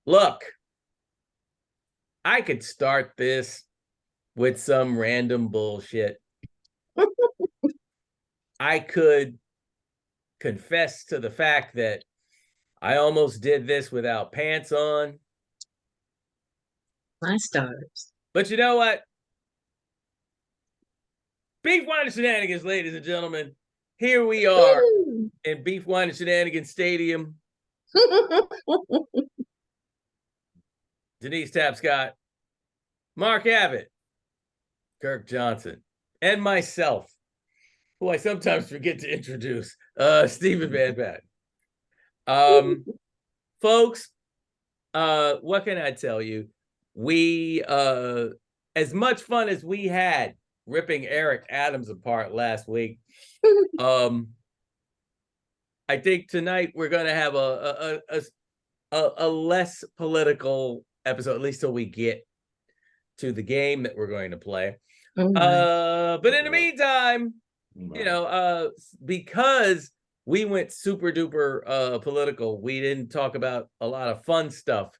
Look, I could start this with some random bullshit. I could confess to the fact that I almost did this without pants on. My stars. But you know what? Beef, Wine, and Shenanigans, ladies and gentlemen. Here we are in Beef, Wine, and Shenanigans Stadium. Denise Tapscott, Mark Abbott, Kirk Johnson, and myself, who I sometimes forget to introduce, Stephen Van Patten. Folks, what can I tell you? We, as much fun as we had ripping Eric Adams apart last week, I think tonight we're going to have a less political episode, at least till we get to the game that we're going to play. But in the meantime, because we went super duper political, we didn't talk about a lot of fun stuff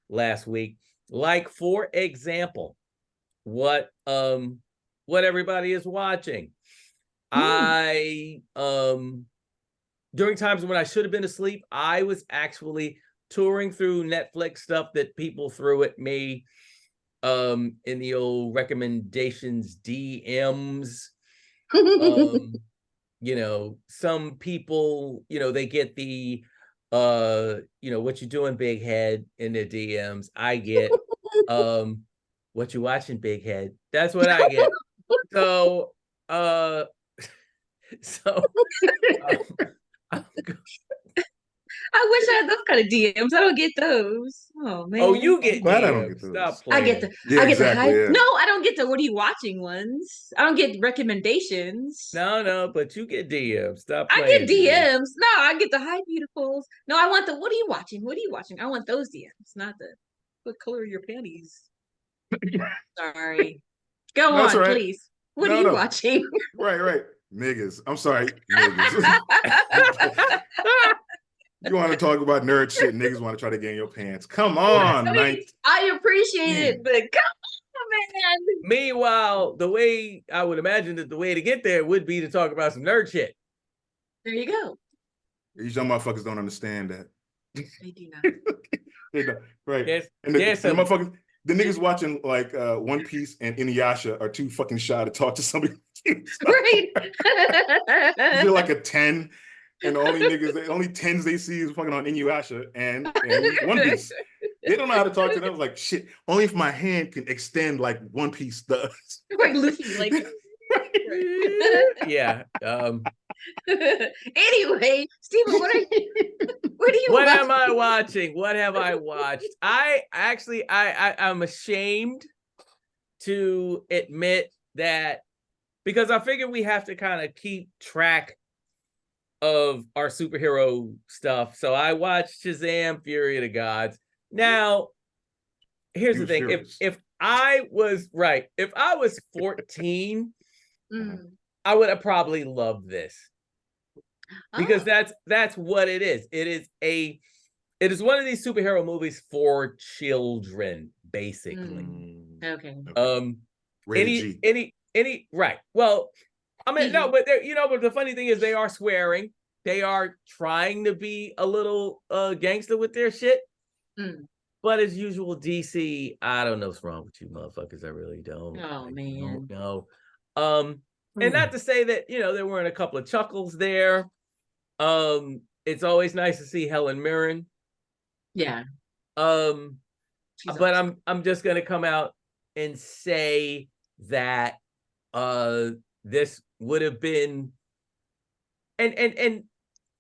last week. Like, for example, what everybody is watching. I during times when I should have been asleep, I was actually touring through Netflix stuff that people threw at me in the old recommendations DMs. Some people, they get the what you doing, big head, in their DMs. I get what you watching, big head. That's what I get. So I wish I had those kind of DMs. I don't get those. Oh man. Oh, you get Glad DMs. I don't get those. Stop playing. I get the No, I don't get the what are you watching ones. I don't get recommendations. No, but you get DMs. Stop playing. I get DMs. No, I get the hi beautifuls. No, I want the what are you watching? What are you watching? I want those DMs, not the what color are your panties. Sorry. Go on, right. Please. What are you watching? Right. Niggas. I'm sorry. Niggas. You want to talk about nerd shit, niggas want to try to get in your pants. Come on, I appreciate it, but come on, man. Meanwhile, the way I would imagine that the way to get there would be to talk about some nerd shit. There you go. These young motherfuckers don't understand that. They do not. They don't. Right. Yes, and the motherfuckers, the niggas watching like One Piece and Inuyasha are too fucking shy to talk to somebody. Right. You're like a 10. And the only 10s they see is fucking on Inuyasha and One Piece. They don't know how to talk to them. Like, shit, only if my hand can extend like One Piece does. Like Luffy, like. Yeah. Anyway, Stephen, what are you What am I watching? What have I watched? I'm ashamed to admit that, because I figure we have to kind of keep track of our superhero stuff. So I watched Shazam! Fury of the Gods. Now, here's the thing. If I was 14, I would have probably loved this. Because that's what it is. It is one of these superhero movies for children, basically. Okay. Any right. Well, I mean, no, but but the funny thing is they are swearing. They are trying to be a little gangster with their shit. But as usual, DC, I don't know what's wrong with you motherfuckers. I really don't. Oh, man. No. And not to say that, there weren't a couple of chuckles there. It's always nice to see Helen Mirren. Yeah. But awesome. I'm just gonna come out and say that this would have been, and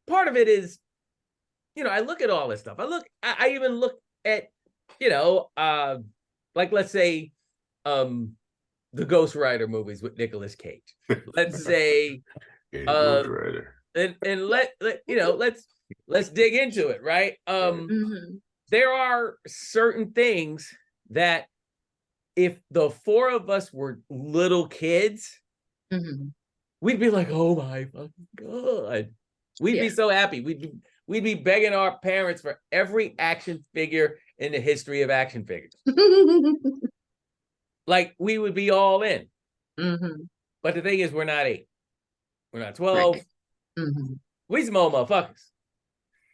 part of it is, I look at all this stuff. I even look at, like, let's say, the Ghost Rider movies with Nicolas Cage. Let's say, Ghost Rider. And let's dig into it, right? There are certain things that if the four of us were little kids, we'd be like, oh my fucking God. We'd be so happy. We'd be begging our parents for every action figure in the history of action figures. Like, we would be all in. Mm-hmm. But the thing is, we're not 8. We're not 12. Right. Mm-hmm. We some old motherfuckers.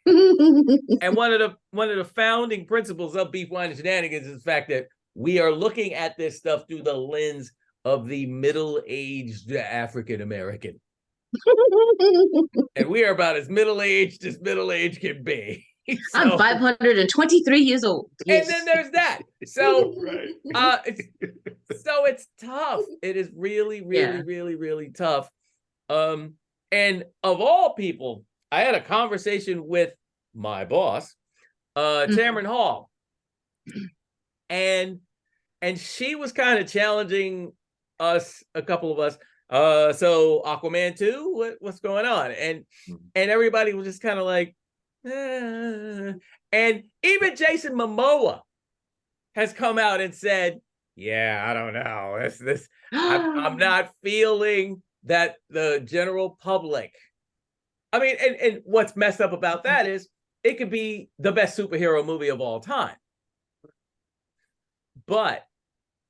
And one of the founding principles of Beef, Wine, and Shenanigans is the fact that we are looking at this stuff through the lens of the middle-aged African American. And we are about as middle-aged as middle-aged can be. So, I'm 523 years old. Yes. And then there's that. So, it's tough. It is really, really, really, really tough. And of all people, I had a conversation with my boss, Tamron Hall, and she was kind of challenging us, a couple of us. So Aquaman 2, what's going on? And everybody was just kind of like, and even Jason Momoa has come out and said, yeah, I don't know. I'm not feeling that the general public. I mean, and what's messed up about that is it could be the best superhero movie of all time. But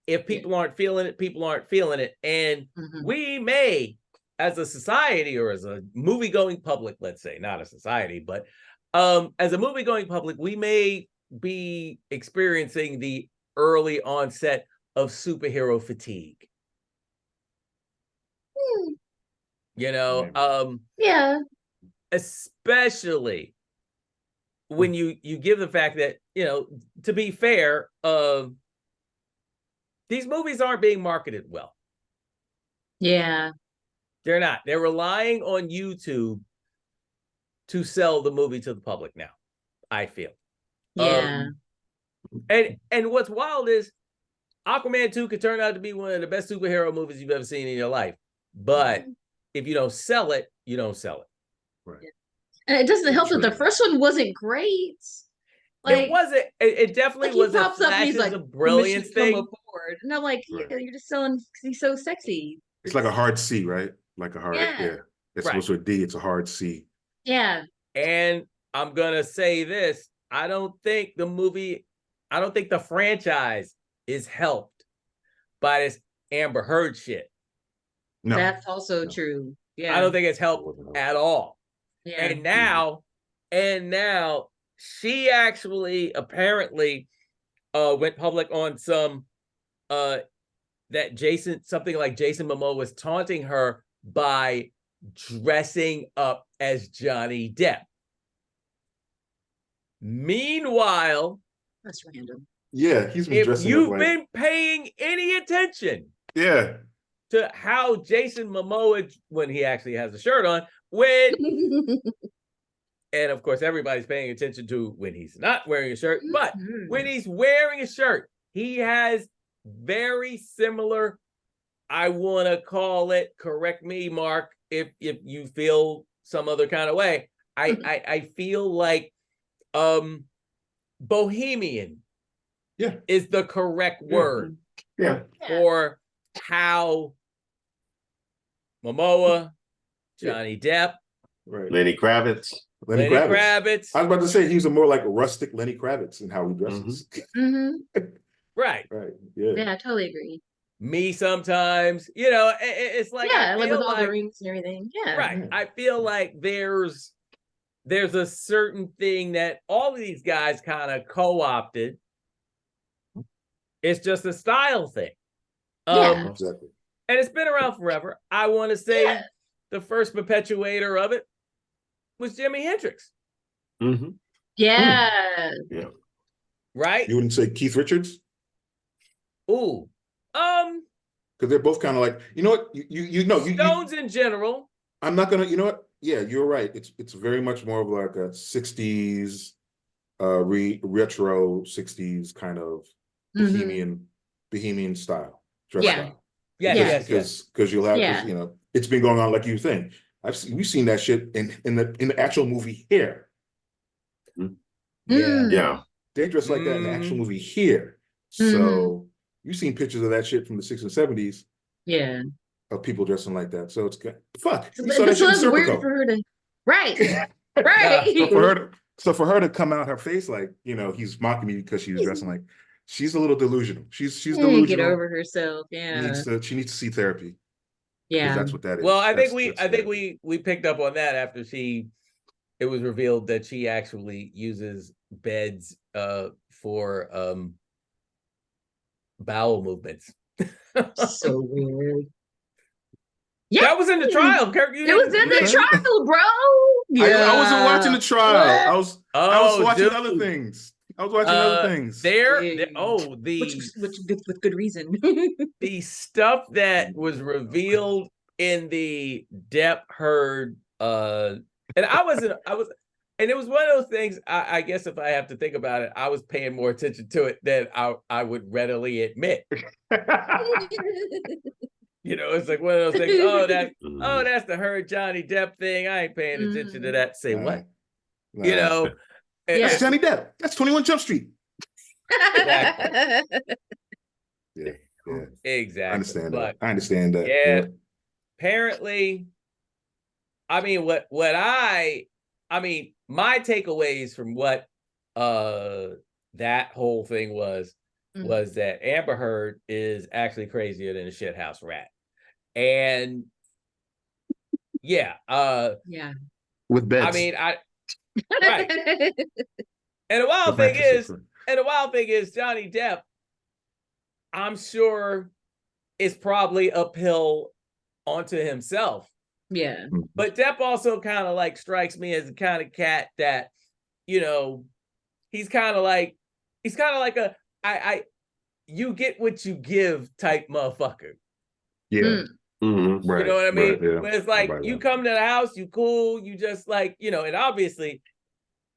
if people aren't feeling it, people aren't feeling it. And we may, as a society or as a movie-going public, let's say, not a society, but as a movie-going public, we may be experiencing the early onset of superhero fatigue. You know, especially when you give the fact that, you know, to be fair, these movies aren't being marketed well. Yeah. They're not. They're relying on YouTube to sell the movie to the public now, I feel. Yeah. And what's wild is Aquaman 2 could turn out to be one of the best superhero movies you've ever seen in your life. But if you don't sell it, you don't sell it. Right. And it doesn't help that the first one wasn't great. Like, it wasn't. It definitely was a flashes of brilliance thing. Aboard. And I'm like, yeah, you're just selling because he's so sexy. It's like a hard C, right? Like a hard, It's supposed to be a D. It's a hard C. Yeah. And I'm gonna say this: I don't think the franchise is helped by this Amber Heard shit. No, that's also true. Yeah, I don't think it's helped at all. Yeah. And now she actually apparently went public on some that something like Jason Momoa was taunting her by dressing up as Johnny Depp. Meanwhile, that's random. Yeah, he's been dressing up. If you've been paying any attention, to how Jason Momoa, when he actually has a shirt on, and of course everybody's paying attention to when he's not wearing a shirt, but when he's wearing a shirt, he has very similar, I want to call it, correct me, Mark, if you feel some other kind of way. I feel like bohemian is the correct word for how Momoa, Johnny Depp, Lenny Kravitz. Lenny Kravitz. I was about to say he's a more like rustic Lenny Kravitz in how he dresses. Right. Yeah, I totally agree. Me sometimes, you know, it's like like with all the rings and everything. Yeah. Right. I feel like there's a certain thing that all of these guys kind of co-opted. It's just a style thing. Exactly. And it's been around forever. I want to say the first perpetuator of it was Jimi Hendrix. Yeah. Yeah. Right? You wouldn't say Keith Richards? Ooh. Because they're both kind of like, you know what? You know, Stones in general. I'm not gonna, you know what? Yeah, you're right. It's very much more of like a 60s retro 60s kind of bohemian style dress style. Because you'll have, you know, it's been going on like you think. We've seen that shit in the actual movie here. They dress like that in the actual movie here. So you've seen pictures of that shit from the 60s and 70s. Yeah. Of people dressing like that. So it's good. Fuck. So that's weird for her to Right. So for her to come out her face like, he's mocking me because she was dressing like, she's a little delusional. She's delusional. Get over herself. Yeah. She needs to see therapy. Yeah. That's what that is. Well, I think we picked up on that after it was revealed that she actually uses beds for bowel movements. So weird. Yeah, that was in the trial. It was in the trial, bro. Yeah, I wasn't watching the trial. I was watching other things. With good reason. The stuff that was revealed in the Depp Heard, and it was one of those things. I guess if I have to think about it, I was paying more attention to it than I would readily admit. It's like one of those things. That's the Heard Johnny Depp thing. I ain't paying attention to that. Say what? That's Johnny Depp. That's 21 Jump Street. Exactly. Yeah. Exactly. I understand that. Yeah. Apparently, my takeaways from what that whole thing was that Amber Heard is actually crazier than a shithouse rat. And with beds. Right. And the wild thing is Johnny Depp, I'm sure, is probably uphill onto himself. Yeah. But Depp also kind of like strikes me as the kind of cat that, he's kind of like a you get what you give type motherfucker. Yeah. Mm-hmm. Right. You know what I mean? Right, yeah. But it's like you come to the house, you cool, you just like, and obviously,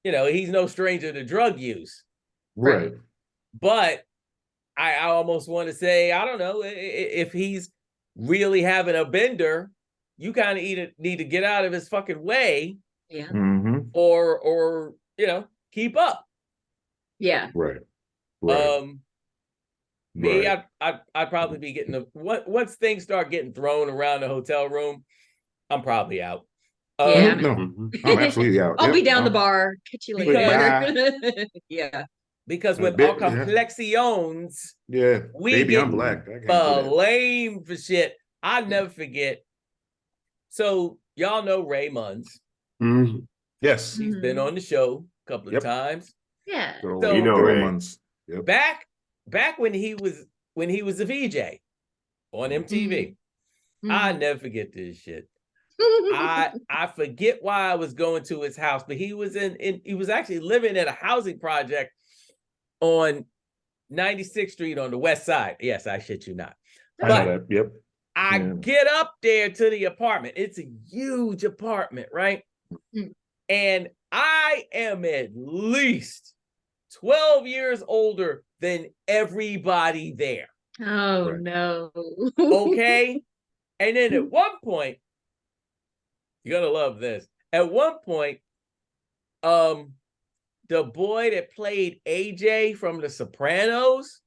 he's no stranger to drug use. Right. But I almost want to say, I don't know, if he's really having a bender, you kind of need to get out of his fucking way. Yeah. Mm-hmm. Or keep up. Yeah. Right. Me, I'd probably be getting once things start getting thrown around the hotel room, I'm probably out. I'm absolutely out. I'll be down the bar. Catch you later. Yeah. Because with our complexions, we get I'm black. blamed for shit. I'll never forget. So y'all know Ray Munns. Mm-hmm. Yes. He's been on the show a couple of times. Yeah. So Ray Munns. Yep. Back when he was a VJ on MTV. I never forget this shit. I forget why I was going to his house, but he was he was actually living in a housing project on 96th Street on the west side. Yes, I shit you not. I know that. Yep. I get up there to the apartment. It's a huge apartment, right? And I am at least 12 years older than everybody there. Oh, no. Okay? And then at one point, you're going to love this. At one point, the boy that played AJ from The Sopranos,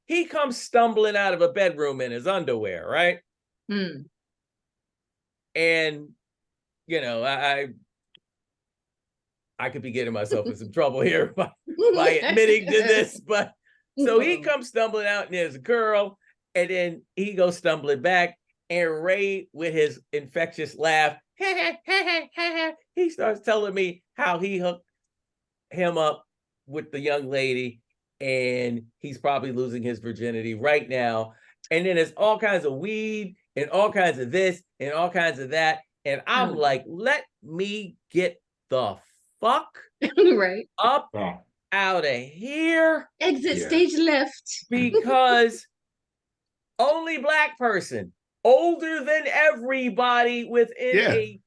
he comes stumbling out of a bedroom in his underwear, right? And, I could be getting myself in some trouble here by admitting to this, but so he comes stumbling out and there's a girl, and then he goes stumbling back, and Ray, with his infectious laugh, he starts telling me how he hooked him up with the young lady, and he's probably losing his virginity right now. And then there's all kinds of weed and all kinds of this and all kinds of that. And I'm like, let me get the fuck up out of here. Exit stage left. Because only black person older than everybody within a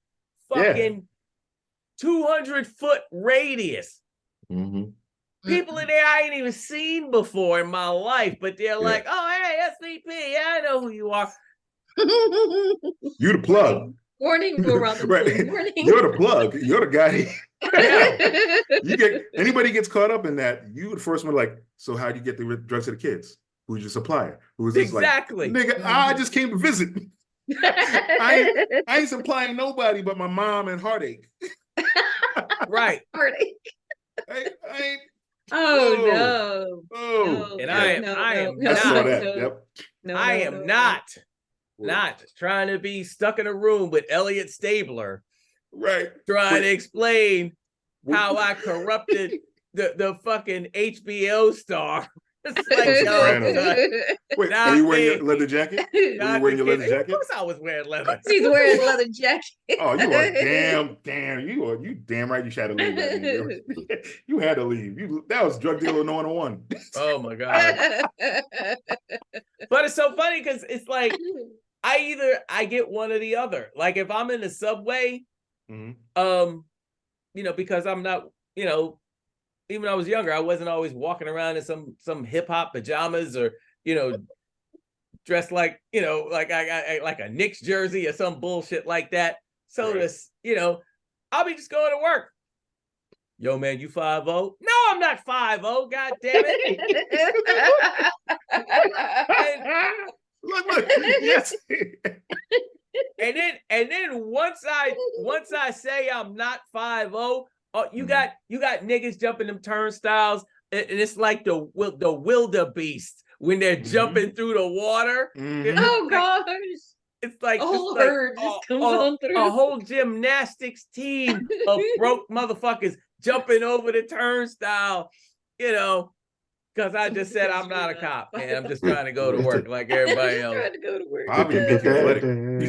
fucking 200-foot radius. People in there I ain't even seen before in my life, but they're like, oh, hey, SVP, I know who you are. You the plug. Warning, go around the right. Warning. You're the plug. You're the guy. Anybody gets caught up in that, you the first one like, so how do you get the drugs to the kids? Who's your supplier? Who's this exactly? Like, nigga, I just came to visit. I ain't supplying nobody but my mom and heartache. Right. Heartache. I ain't. Oh Whoa. no. Oh, No, And no, I am no, I no, am no, I saw not that. no, Yep. no, I no, am no, not trying to be stuck in a room with Elliot Stabler Right. trying to Wait. explain how I corrupted the fucking HBO star. It's like, From no, Sopranos. son, Wait, not were you wearing me. your leather jacket? Were you Not wearing the your kid. leather Of jacket? course I was wearing leather. He's wearing a leather jacket. Oh, you are damn. You damn right. You had to leave that nigga. You had to leave. That was drug dealer 101. Oh my God. But it's so funny because it's like I get one or the other. Like if I'm in the subway, because I'm not, even when I was younger, I wasn't always walking around in some hip hop pajamas or, dressed like, like I like a Knicks jersey or some bullshit like that. So Right. this, I'll be just going to work. Yo, man, you 5'0"? No, I'm not 5'0", god damn it. Look, yes. And then once I say I'm not 5'0", you got niggas jumping them turnstiles, and it's like the wildebeest when they're jumping through the water. Oh gosh. It's like a whole herd just comes on through. A whole gymnastics team of broke motherfuckers jumping over the turnstile, because I just said I'm not a cop, man. I'm just trying to go to work like everybody else. Trying to go to work. Bobby and Mickey Athletic. And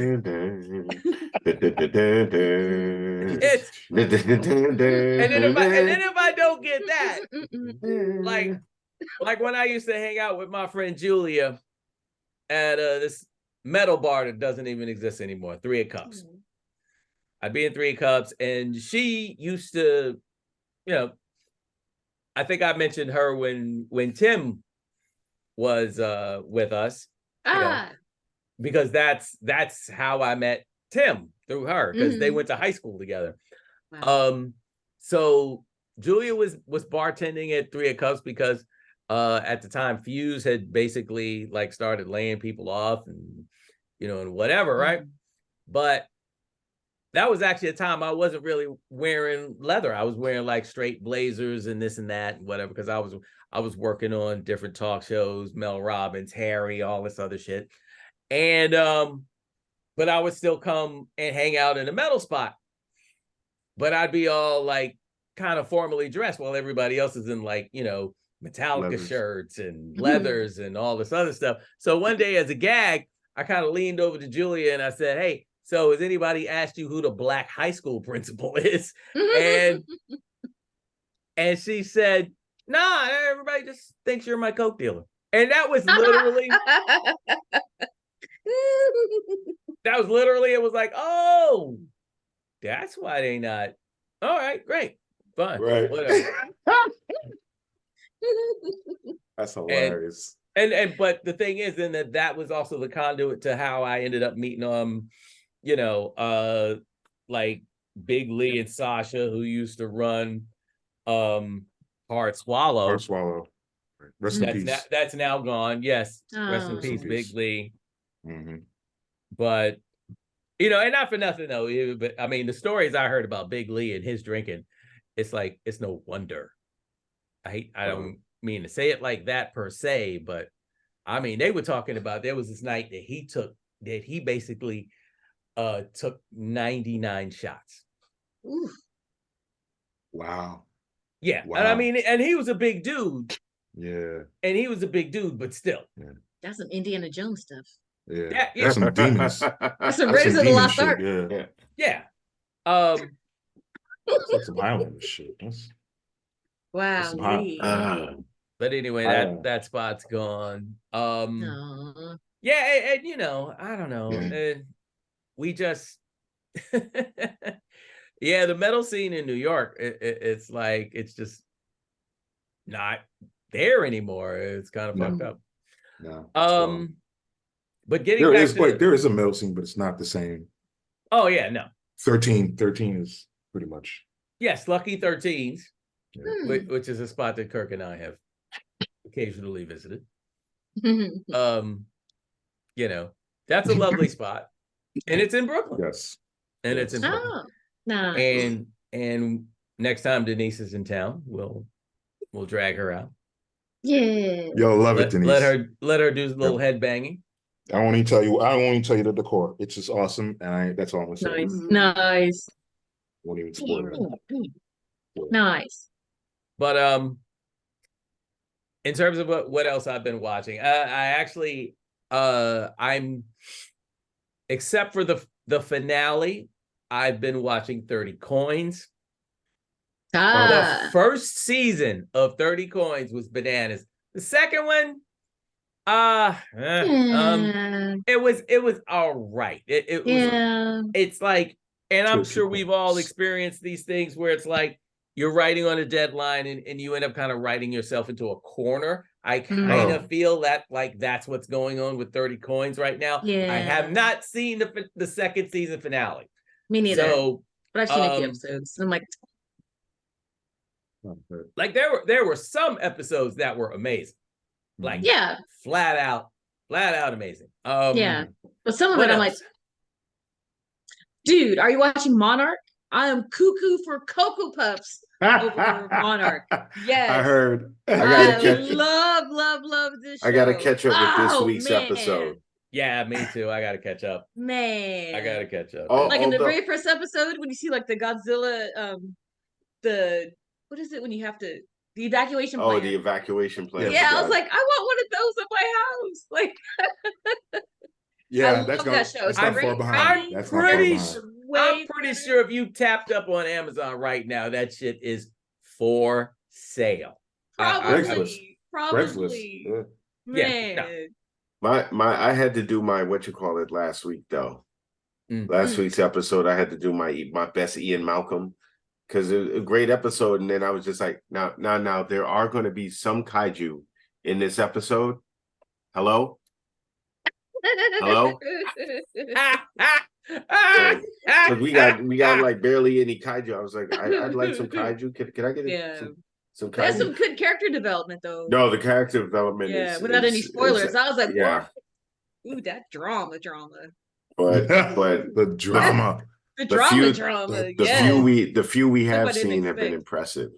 then if I don't get that, like when I used to hang out with my friend Julia at this metal bar that doesn't even exist anymore, 3 of Cups. I'd be in 3 of Cups, and she used to, I think I mentioned her when Tim was with us, because that's how I met Tim, through her, because they went to high school together. Wow. So Julia was bartending at 3 of Cups because at the time Fuse had basically like started laying people off and and whatever, right? But that was actually a time I wasn't really wearing leather. I was wearing like straight blazers and this and that and whatever, because I was working on different talk shows, Mel Robbins, Harry, all this other shit. And but I would still come and hang out in a metal spot. But I'd be all like kind of formally dressed while everybody else is in like, Metallica shirts and leathers and all this other stuff. So one day as a gag, I kind of leaned over to Julia and I said, "Hey, so has anybody asked you who the black high school principal is?" And she said, "Nah, everybody just thinks you're my coke dealer." And that was literally it was like, oh, that's why they not. All right, great, fine, right, whatever. That's hilarious. And but the thing is, then that was also the conduit to how I ended up meeting like Big Lee and Sasha, who used to run Hard Swallow. Hard Swallow. Rest in peace. That's now gone. Yes, rest in peace, Big Lee. But and not for nothing though, but I mean the stories I heard about Big Lee and his drinking, it's like it's no wonder. I don't mean to say it like that per se, but I mean they were talking about there was this night that he basically took 99 shots. Ooh. Wow. Yeah. Wow. And I mean, and he was a big dude. Yeah. And he was a big dude, but still. Yeah. That's some Indiana Jones stuff. Yeah. That's some demons. That's some Raiders of the Lost Ark. Yeah. That's like some Highlander shit. Wow. But anyway, that spot's gone. Yeah, and I don't know. We just yeah, the metal scene in New York, it's like it's just not there anymore. It's kind of fucked up. No. But getting there is a metal scene, but it's not the same. Oh yeah, no. 13 is pretty much. Yes, Lucky 13s, which is a spot that Kirk and I have occasionally visited. That's a lovely spot. And it's in Brooklyn. Yes. And it's in Brooklyn. Oh, nice. And next time Denise is in town, we'll drag her out. Yeah. You'll love it, Denise. Let her do a little head banging. I won't even tell you the decor. It's just awesome, and that's all I'm gonna say. Nice. Won't even spoil it. Nice. But in terms of what else I've been watching, I actually I'm except for the finale, I've been watching 30 Coins. The first season of 30 Coins was bananas. The second one, it was all right. It was, it's like, and I'm sure we've all experienced these things where it's like you're writing on a deadline and you end up kind of writing yourself into a corner. I kind of feel that like that's what's going on with 30 Coins right now. Yeah. I have not seen the second season finale. Me neither. So, but I've seen a few episodes. I'm like there were some episodes that were amazing. Like flat out amazing. But some of it I'm like, dude, are you watching Monarch? I am cuckoo for Cocoa Puffs over Monarch. Yes. I heard. love this show. I gotta catch up with this week's episode. Yeah, me too. I gotta catch up. Man. I gotta catch up. Like in the very first episode, when you see like the Godzilla, what is it when you have to the evacuation plan? Oh, the evacuation plan. Yeah, I was like, I want one of those at my house. Like yeah, that's not far behind. I'm pretty sure if you tapped up on Amazon right now, that shit is for sale. Probably. Yeah. I had to do my last week though. Last week's episode, I had to do my best Ian Malcolm because it was a great episode, and then I was just like, now there are going to be some kaiju in this episode. Hello. Because we got like barely any kaiju. I was like, I'd like some kaiju. Can I get some kaiju? That's some good character development though. No, the character development is without any spoilers. I was like, ooh, that drama. But the drama. The few we have seen have been impressive.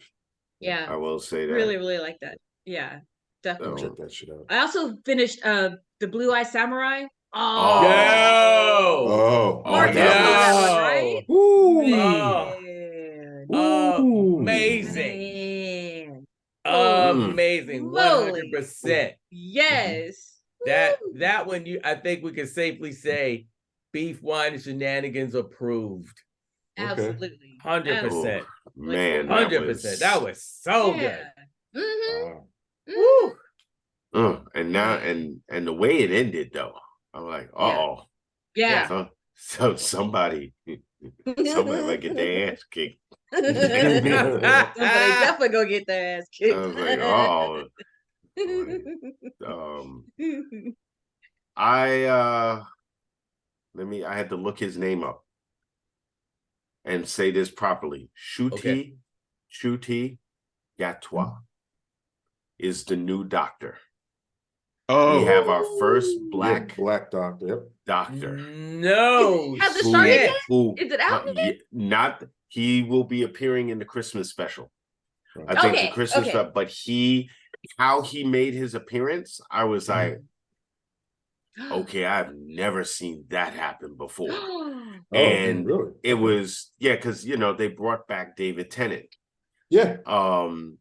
Yeah. I will say that. Really, really like that. Yeah, definitely. Check that shit out. I also finished the Blue Eye Samurai. Right? Amazing. Amazing. 100%. Yes. That one I think we can safely say Beef Wine and Shenanigans approved. Absolutely. 100%. Man, 100%. That was so good. Woo. And now and the way it ended though, I'm like, yeah. So somebody might get their ass kicked. Somebody definitely go get their ass kicked. I was like, I had to look his name up and say this properly. Shuti Gatwa is the new doctor. We have our first black doctor. Yep. Doctor. No. Has it started yet? Is it out? He will be appearing in the Christmas special. I think the Christmas special, but how he made his appearance, I was like, okay, I've never seen that happen before. And really? It was, because because they brought back David Tennant. Yeah. Who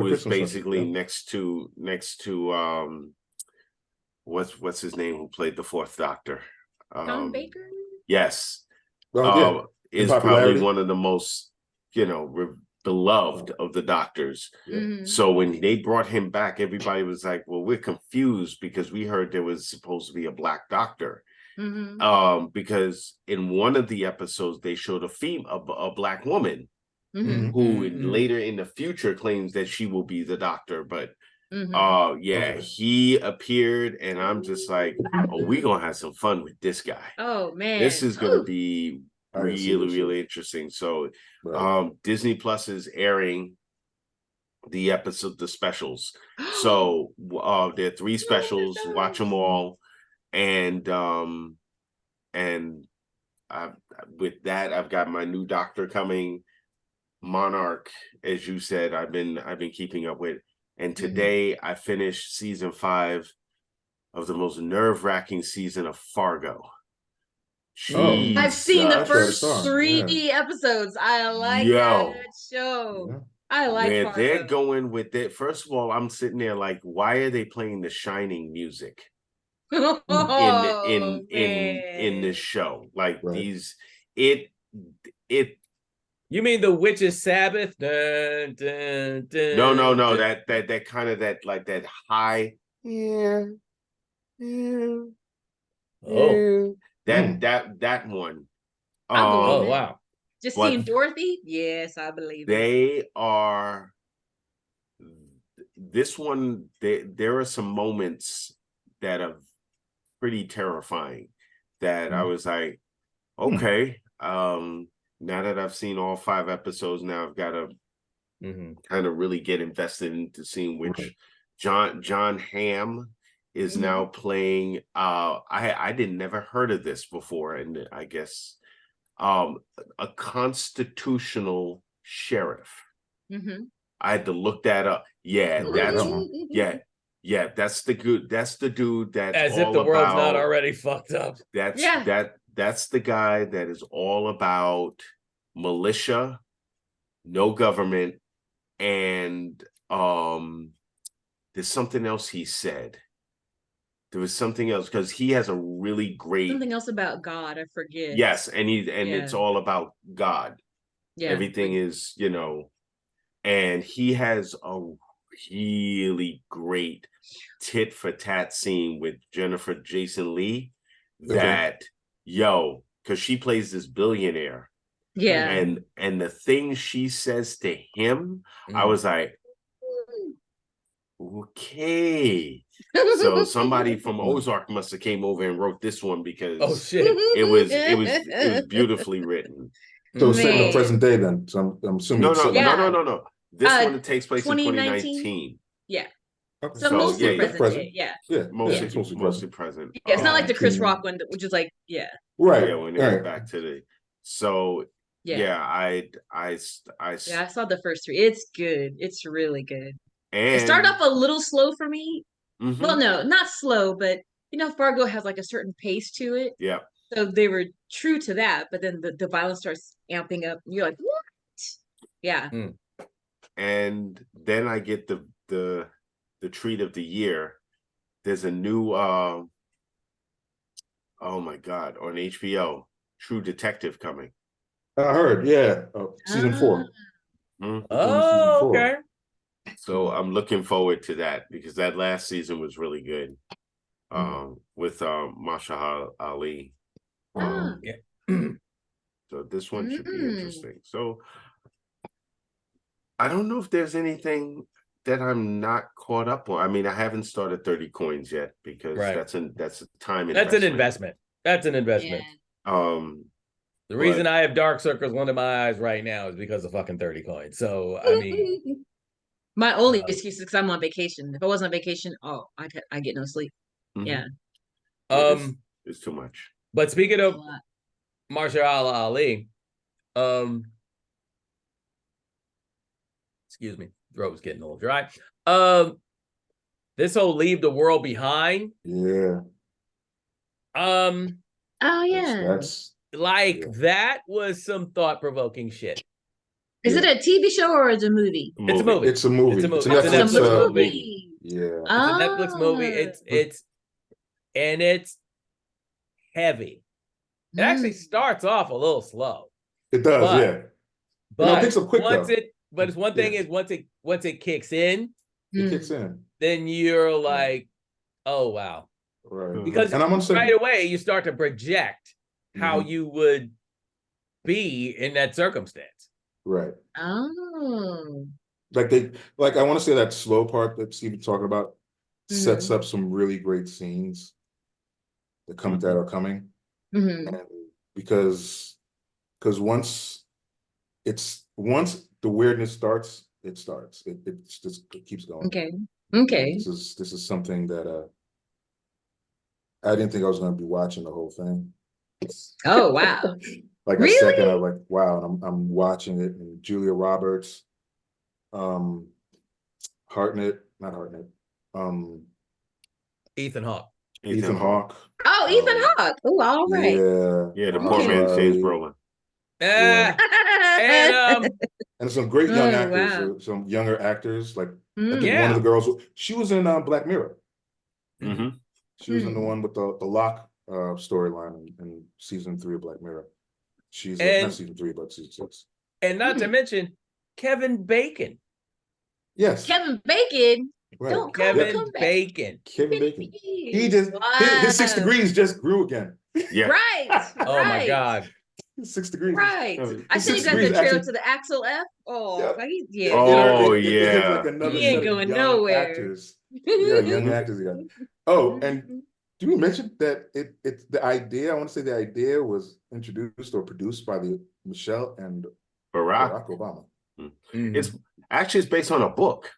is basically next to what's his name, who played the Fourth Doctor? Tom Baker? Yes. Is probably one of the most, beloved of the doctors. Mm-hmm. So when they brought him back, everybody was like, well, we're confused because we heard there was supposed to be a black doctor. Mm-hmm. Because in one of the episodes, they showed a black woman mm-hmm. who later in the future claims that she will be the doctor. But he appeared, and I'm just like, we're gonna have some fun with this guy. Oh man, this is gonna be really interesting. So Disney Plus is airing the specials. So there are 3 specials. Watch them all, and with that, I've got my new doctor coming. Monarch, as you said, I've been keeping up with. And today I finished season 5 of the most nerve-wracking season of Fargo. Jeez. I've seen the first 3 episodes. I like that show. Yeah. I like where Fargo. They're going with it. First of all, I'm sitting there like, why are they playing the Shining music in this show? Like it. You mean the Witch's Sabbath? Dun, dun, dun, no. dun. That kind of that high. Yeah. Oh. That one. I believe it. Wow. Just seeing Dorothy? Yes, I believe they are. This one, there are some moments that are pretty terrifying that I was like, okay, now that I've seen all 5 episodes, now I've got to kind of really get invested into seeing which John Hamm is now playing. I didn't never heard of this before, and I guess a constitutional sheriff. I had to look that up. Yeah, that's that's the dude that's as all if the world's about, not already fucked up. That's the guy that is all about militia, no government, and there's something else he said. There was something else because he has a really great something else about God. I forget. Yes, and it's all about God. Yeah, everything is, and he has a really great tit for tat scene with Jennifer Jason Leigh. That because she plays this billionaire. Yeah, and the thing she says to him, I was like, okay. So somebody from Ozark must have came over and wrote this one because it was beautifully written. So it's set in the present day then. So I'm assuming no. This one takes place in 2019. Yeah. Okay. So mostly present day. Yeah. Mostly present. Yeah, it's not like the Chris Rock one, which is like, right. Yeah, when they go back to the I saw the first 3. It's good. It's really good. And it started off a little slow for me. Well, no, not slow, but Fargo has like a certain pace to it. Yeah. So they were true to that, but then the violence starts amping up. And you're like, what? Yeah. And then I get the treat of the year. There's a new oh my God, on HBO, True Detective coming. I heard, season 4. Oh, okay. So I'm looking forward to that because that last season was really good. With Mahershala Ali. So this one should be interesting. So I don't know if there's anything that I'm not caught up on. I mean, I haven't started 30 Coins yet because that's a time investment. That's an investment. That's an investment. Yeah. The reason I have dark circles under my eyes right now is because of fucking 30 Coins. So I mean, my only excuse is because I'm on vacation. If I wasn't on vacation, I get no sleep. Yeah. It's too much. But speaking of Mahershala Ali, excuse me, throat was getting a little dry. This whole Leave the World Behind. Yeah. Oh yeah. That's that was some thought-provoking shit. Is it a TV show or is it a movie? It's a movie. It's a movie. It's a movie. It's a Netflix movie. Yeah. It's a Netflix movie. It's heavy. It actually starts off a little slow. It does, But it picks up quick it's one thing is once it kicks in, then you're like, oh wow. Right. Because right away you start to project how you would be in that circumstance. Right. Oh. Like I want to say that slow part that Steve was talking about sets up some really great scenes that are coming. And because once the weirdness starts, it starts. It keeps going. Okay. This is something that I didn't think I was going to be watching the whole thing. Oh wow. Like a second, I'm like, wow, and I'm watching it, and Julia Roberts, not Hartnett, Ethan Hawke. Ethan Hawke. Oh, Ethan Hawke. Oh, all right. Yeah, the poor man's James Brolin. And and some great young actors, wow. some younger actors. Like I think Yeah. one of the girls, she was in Black Mirror. Mm-hmm. She was in the one with the Locke storyline in season 3 of Black Mirror. She's not season 3, but season 6. And not to mention Kevin Bacon. Yes, Kevin Bacon. right. Don't call Kevin Bacon. Kevin Bacon. He just his 6 degrees just grew again. Yeah. Right. Oh my God. 6 degrees. Right. I see you got the trailer to the Axel F. Oh, yeah. Oh, it gives like another he ain't set of going young nowhere. actors. Yeah, young actors. Again. Oh, and do we mention that it's the idea? I want to say the idea was introduced or produced by Michelle and Barack Obama. It's based on a book.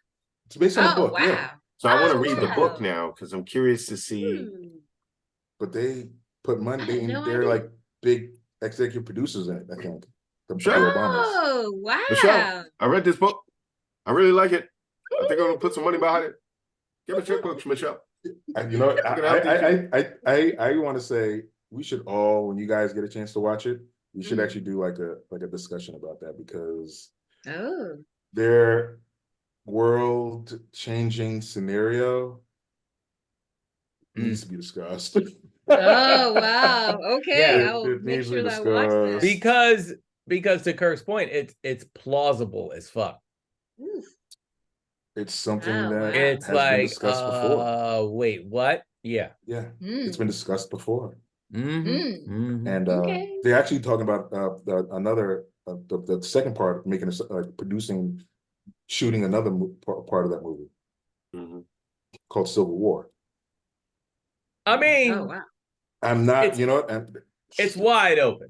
It's based on a book. Wow. Yeah. So I want to read the book now because I'm curious to see. But they put money. They're like big executive producers in it. I think. The Obamas. Oh wow! Michelle, I read this book. I really like it. I think I'm gonna put some money behind it. Give me checkbooks, Michelle. You know, I want to say we should all, when you guys get a chance to watch it, we should actually do like a discussion about that because their world-changing scenario needs to be discussed. Oh wow! Okay, Yeah, I'll make sure that I watch that. Because to Kirk's point, it's plausible as fuck. It's something that it's has been discussed before. Wait, what? Yeah. It's been discussed before. And they're actually talking about the second part, making shooting another part of that movie called Civil War. I mean, oh wow! I'm not, it's wide open.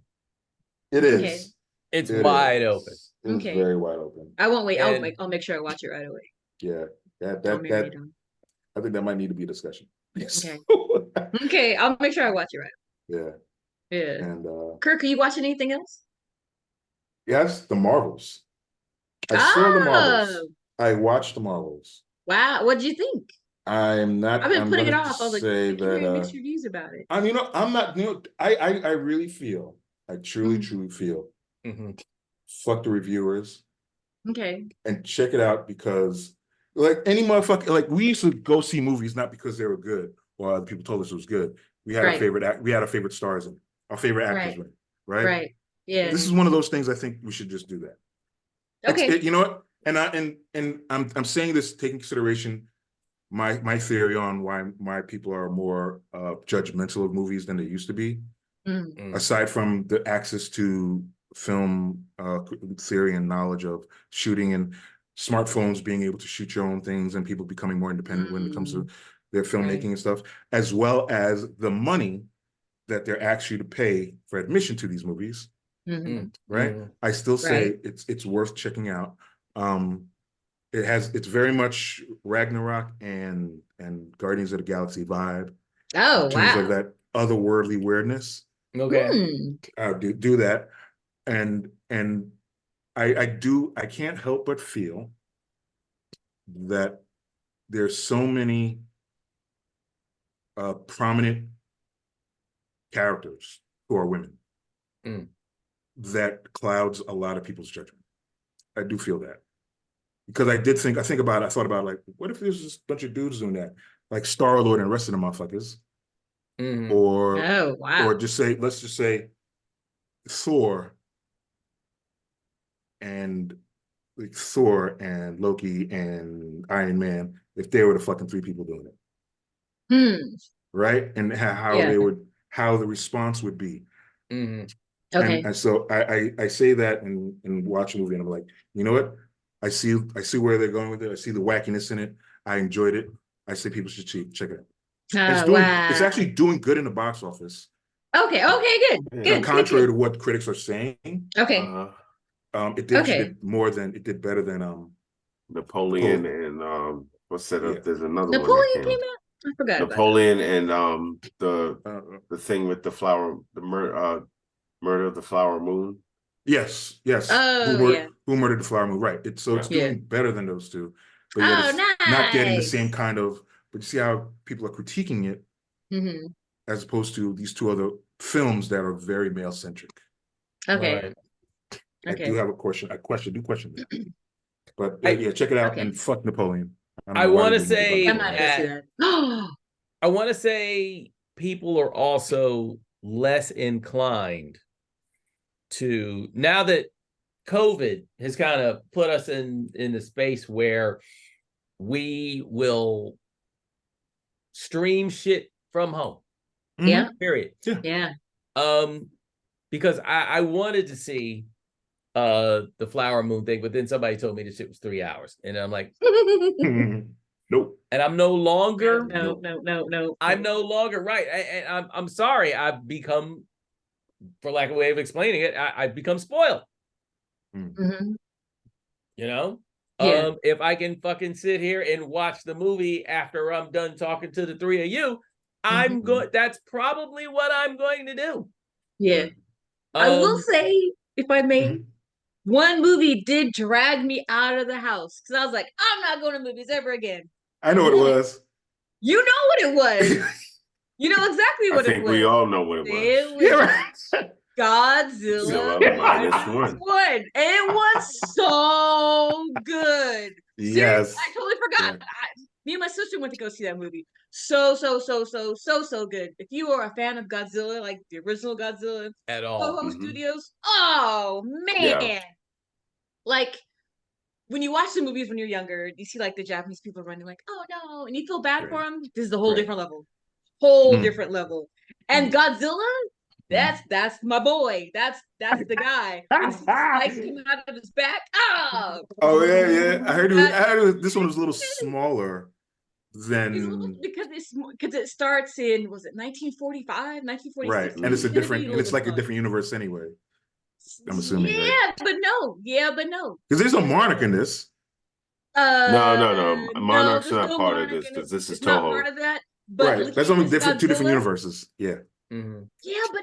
It is. It's wide open. It's very wide open. I won't wait. I'll make sure I watch it right away. Yeah, I think that might need to be a discussion. Okay. Okay, I'll make sure I watch it right away. Yeah. And Kirk, are you watching anything else? Yes, the Marvels. I saw the Marvels. I watched the Marvels. Wow, what did you think? I've been putting it off. I was like, say that mixed reviews about it. I'm not. I really feel. I truly feel. Fuck the reviewers. Okay. And check it out because, like any motherfucker, like we used to go see movies not because they were good or other people told us it was good. We had our favorite stars in, our favorite actors in it, right? Right. Yeah. This is one of those things. I think we should just do that. Okay. You know what? And I'm saying this taking consideration my theory on why people are more judgmental of movies than they used to be. Aside from the access to film theory and knowledge of shooting and smartphones being able to shoot your own things and people becoming more independent when it comes to their filmmaking and stuff, as well as the money that they're actually to pay for admission to these movies. Right? I still say it's worth checking out. It's very much Ragnarok and Guardians of the Galaxy vibe. Oh, in terms of that otherworldly weirdness. Okay. Do that. And I can't help but feel that there's so many prominent characters who are women that clouds a lot of people's judgment. I do feel that. Because I thought about like, what if there's just a bunch of dudes doing that? Like Star-Lord and the rest of the motherfuckers. Or let's just say Thor and Loki and Iron Man, if they were the fucking 3 people doing it. Right? And how the response would be. Okay. And so I say that and watch a movie and I'm like, you know what? I see where they're going with it. I see the wackiness in it. I enjoyed it. I say people should check it out. It's actually doing good in the box office. Okay, good. Contrary to what critics are saying. Okay. It did better than Napoleon and what's that up? There's another Napoleon came out. I forgot Napoleon and the thing with the flower, the murder of the flower moon. Yes, yes. Oh, Who murdered the flower moon? Right. It's doing better than those two, but yet it's nice. not getting the same kind of. But you see how people are critiquing it, as opposed to these two other films that are very male centric. Okay. Right. I do have a question. I question that. But yeah, check it out and fuck Napoleon. I want to say I'm not gonna see that. I want to say people are also less inclined to, now that COVID has kind of put us in the space where we will stream shit from home. Yeah. Period. Yeah. Because I wanted to see the flower moon thing, but then somebody told me this shit was 3 hours, and I'm like, nope. And I'm no longer no. I'm no longer right. I'm sorry. I've become, for lack of a way of explaining it, I've become spoiled. You know? Yeah. If I can fucking sit here and watch the movie after I'm done talking to the three of you, I'm good. That's probably what I'm going to do. Yeah. I will say, if I may, one movie did drag me out of the house because I was like, I'm not going to movies ever again. I know what it was. You know what it was. You know exactly what it was. I think we all know what it was. Godzilla -1. It was so good. Yes. Seriously, I totally forgot. Yeah. Me and my sister went to go see that movie. So good. If you are a fan of Godzilla, like the original Godzilla, at all, Toho Studios, oh man, like when you watch the movies when you're younger, you see like the Japanese people running, like, oh no, and you feel bad for them. This is a whole different level, different level. And Godzilla, that's my boy. That's the guy. And spikes came out of his back. Oh yeah. I heard this one was a little smaller than because it starts in, was it 1945, 1946? Right, and it's a different, and it's like a different universe anyway. I'm assuming. Yeah, but no. Because there's no Monarch in this. No. Monarch's not part of this because this is Toho. Not part of that. But right, that's only different. Two different universes. Yeah. Yeah, but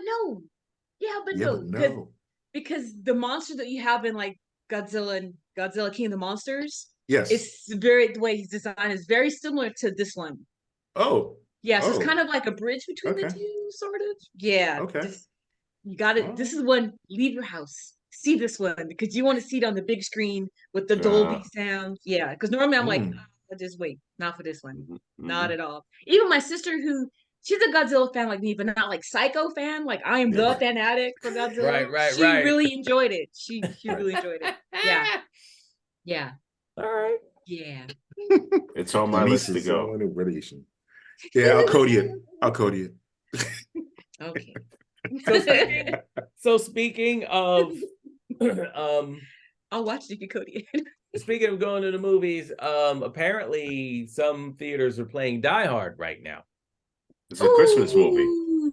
no. Because the monster that you have in like Godzilla and Godzilla King of the Monsters, it's the way he's designed is very similar to this one. Oh. Yeah, so it's kind of like a bridge between the two, sort of. Yeah. Okay. You got it. This is one. Leave your house. See this one because you want to see it on the big screen with the Dolby sound. Yeah, because normally I'm like, I'll just wait. Not for this one. Not at all. Even my sister, she's a Godzilla fan like me, but not like Psycho fan. Like I am the fanatic for Godzilla. Right. She really enjoyed it. She really enjoyed it. Yeah. All right. Yeah. It's on my list to go. Radiation. Yeah, I'll code it. Okay. So speaking of I'll watch it if you code it. Speaking of going to the movies, apparently some theaters are playing Die Hard right now. It's a Christmas movie.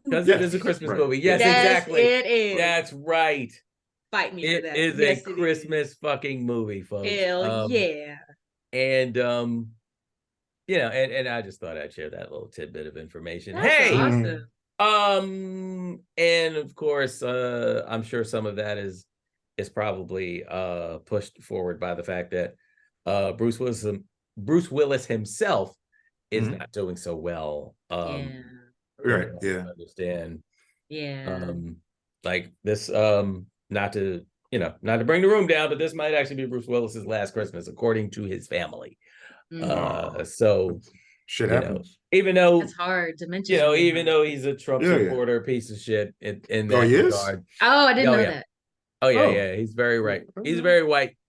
Because it is a Christmas movie. Yes, exactly. It is. That's right. Fight me for that. It is a Christmas fucking movie, folks. Hell yeah. And and I just thought I'd share that little tidbit of information. That's awesome. And of course, I'm sure some of that is probably pushed forward by the fact that Bruce Willis himself is not doing so well. Right. Yeah. Understand. Yeah. Like this, not to bring the room down, but this might actually be Bruce Willis's last Christmas, according to his family. So shit happens. Even though it's hard to mention, even though he's a Trump supporter, piece of shit in that regard. Oh, I didn't know that. Oh yeah. He's very right. He's a very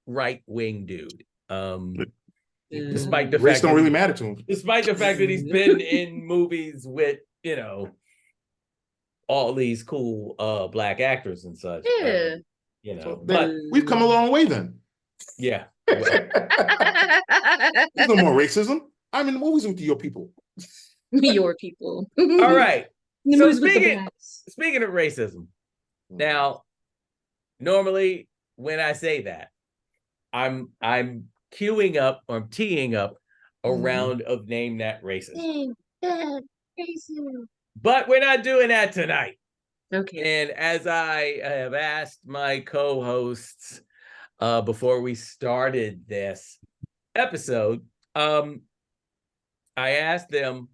right wing dude. Despite the race fact don't really matter to him. Despite the fact that he's been in movies with all these cool black actors and such. But we've come a long way then. Yeah. There's no more racism. I'm in the movies with your people. Your people. All right. So speaking of racism, now normally when I say that, I'm queuing up or I'm teeing up a round of Name That Racist. But we're not doing that tonight. Okay. And as I have asked my co-hosts before we started this episode, I asked them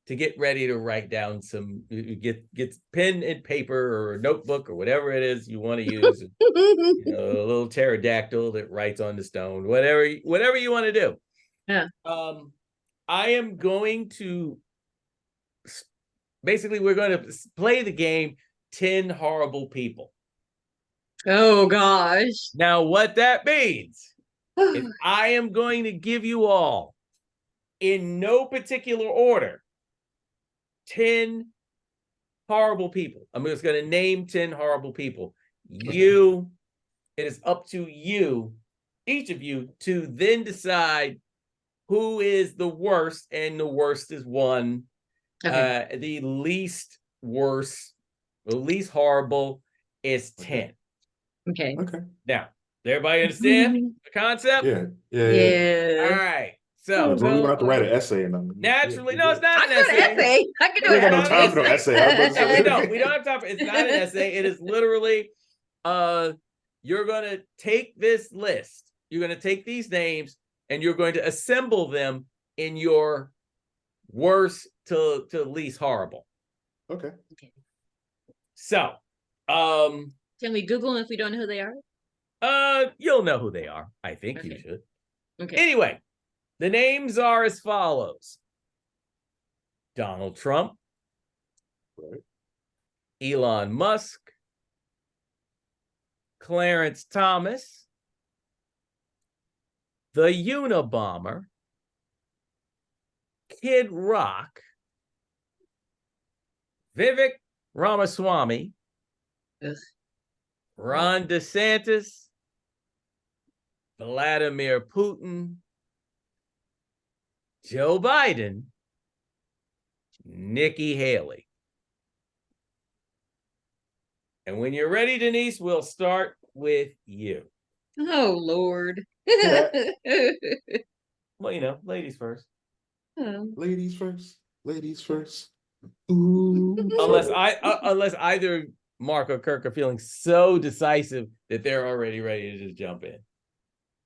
to get ready to write down some, get pen and paper or a notebook or whatever it is you want to use. You know, a little pterodactyl that writes on the stone, whatever you want to do. Yeah. I am going to basically, we're going to play the game 10 Horrible People. Oh gosh. Now, what that means is I am going to give you all, in no particular order, 10 horrible people. I'm just going to name 10 horrible people. It is up to you, each of you, to then decide who is the worst, and the worst is one. Okay. The least worst, the least horrible is 10. Okay. Now, everybody understand the concept? Yeah. All right. So we're gonna have to write an essay and naturally, no, it's not an essay. I can do We it. got no time for no essay. We don't have time for it's not an essay. It is literally you're gonna take this list, you're gonna take these names, and you're going to assemble them in your worst to least horrible. Okay. So can we Google them if we don't know who they are? You'll know who they are. I think Okay. you should. Okay. Anyway, the names are as follows: Donald Trump, Right. Elon Musk, Clarence Thomas, the Unabomber, Kid Rock, Vivek Ramaswamy, Ugh. Ron DeSantis, Vladimir Putin, Joe Biden, Nikki Haley. And when you're ready, Denise, we'll start with you. Oh, Lord. Well, you know, ladies first. Ladies first. Ladies first. Ooh. Unless either Mark or Kirk are feeling so decisive that they're already ready to just jump in.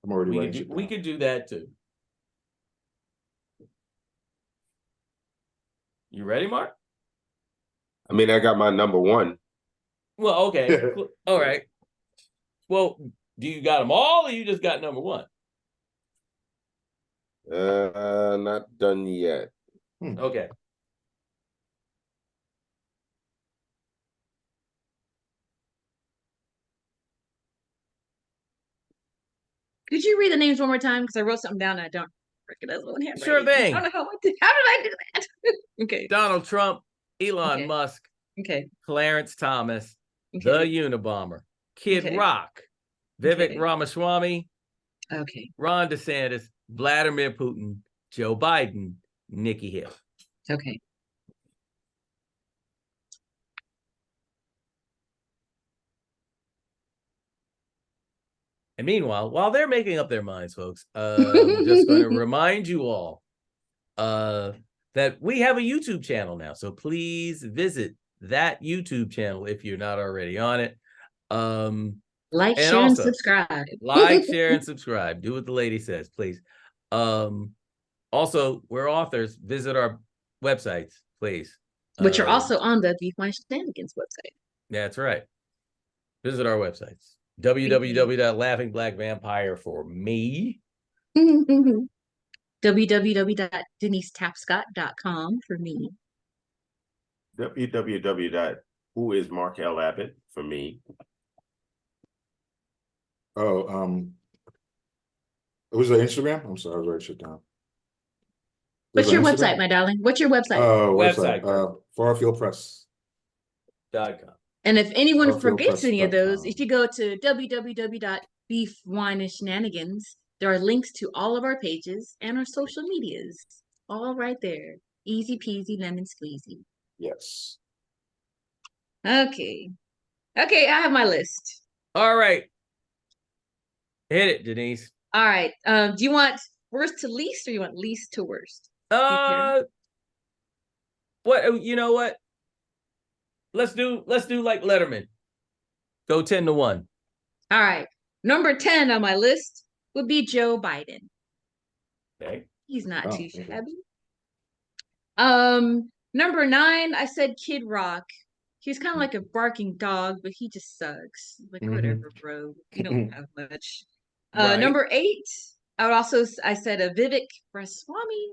I'm already ready. We could do that too. You ready, Mark? I mean, I got my number one. Well, okay. All right. Well, do you got them all, or you just got number one? Not done yet. Okay. Could you read the names one more time? Because I wrote something down and I don't recognize one handwriting. Sure thing. I don't know how did I do that? Okay. Donald Trump, Elon Musk, Clarence Thomas, the Unabomber, Kid Rock, Vivek Ramaswamy, Ron DeSantis, Vladimir Putin, Joe Biden, Nikki Haley. Okay. And meanwhile, while they're making up their minds, folks, I'm just going to remind you all that we have a YouTube channel now. So please visit that YouTube channel if you're not already on it. Like, share, and subscribe. Like, share, and subscribe. Do what the lady says, please. Also, we're authors. Visit our websites, please. Which are also on the Beefwine Shenanigans website. That's right. Visit our websites. www.LaughingBlackVampire for me. www.denisetapscott.com for me. www.whoismarklabbott for me. Oh, it was an Instagram? I'm sorry, I was writing shit down. What's your website, my darling? What's your website? Website. farfieldpress.com. And if anyone forgets any of those, if you go to www.beefwineandshenanigans, there are links to all of our pages and our social medias. All right there. Easy peasy lemon squeezy. Yes. Okay. Okay, I have my list. All right. Hit it, Denise. All right. Do you want worst to least, or you want least to worst? What you know what? Let's do like Letterman. Go 10-1. All right. Number 10 on my list would be Joe Biden. Okay. He's not too okay. shabby. Number 9, I said Kid Rock. He's kind of like a barking dog, but he just sucks. Like whatever, bro. You don't have much. Right. Number 8, I said a Vivek Ramaswamy.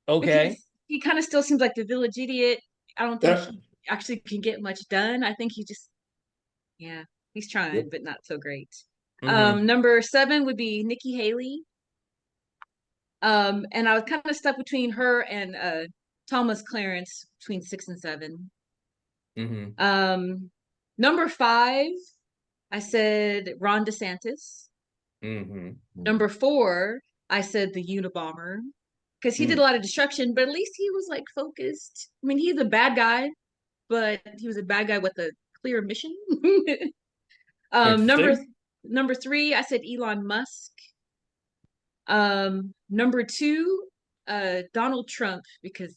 Okay. Because he kind of still seems like the village idiot. I don't think he actually can get much done. I think he just, yeah, he's trying, but not so great. Number 7 would be Nikki Haley. And I was kind of stuck between her and Thomas Clarence between 6 and 7. Number 5, I said Ron DeSantis. Number 4, I said the Unabomber, because he did a lot of destruction, but at least he was like focused. I mean, he's a bad guy, but he was a bad guy with a clear mission. Number 3, I said Elon Musk. Number 2, Donald Trump, because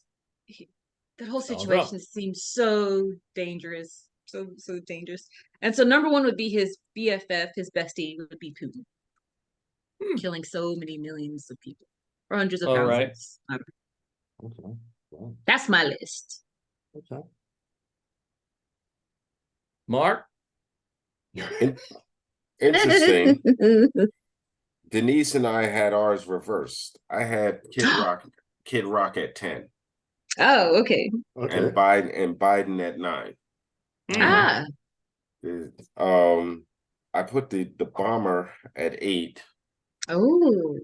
that whole situation seems so dangerous, so dangerous. And so number 1 would be his BFF, his bestie would be Putin, killing so many millions of people, or hundreds of thousands. Right. Okay. Wow. That's my list. Okay. Mark? Interesting. Denise and I had ours reversed. I had Kid Rock at 10. Oh, okay. And Biden at 9. I put the bomber at 8. Oh.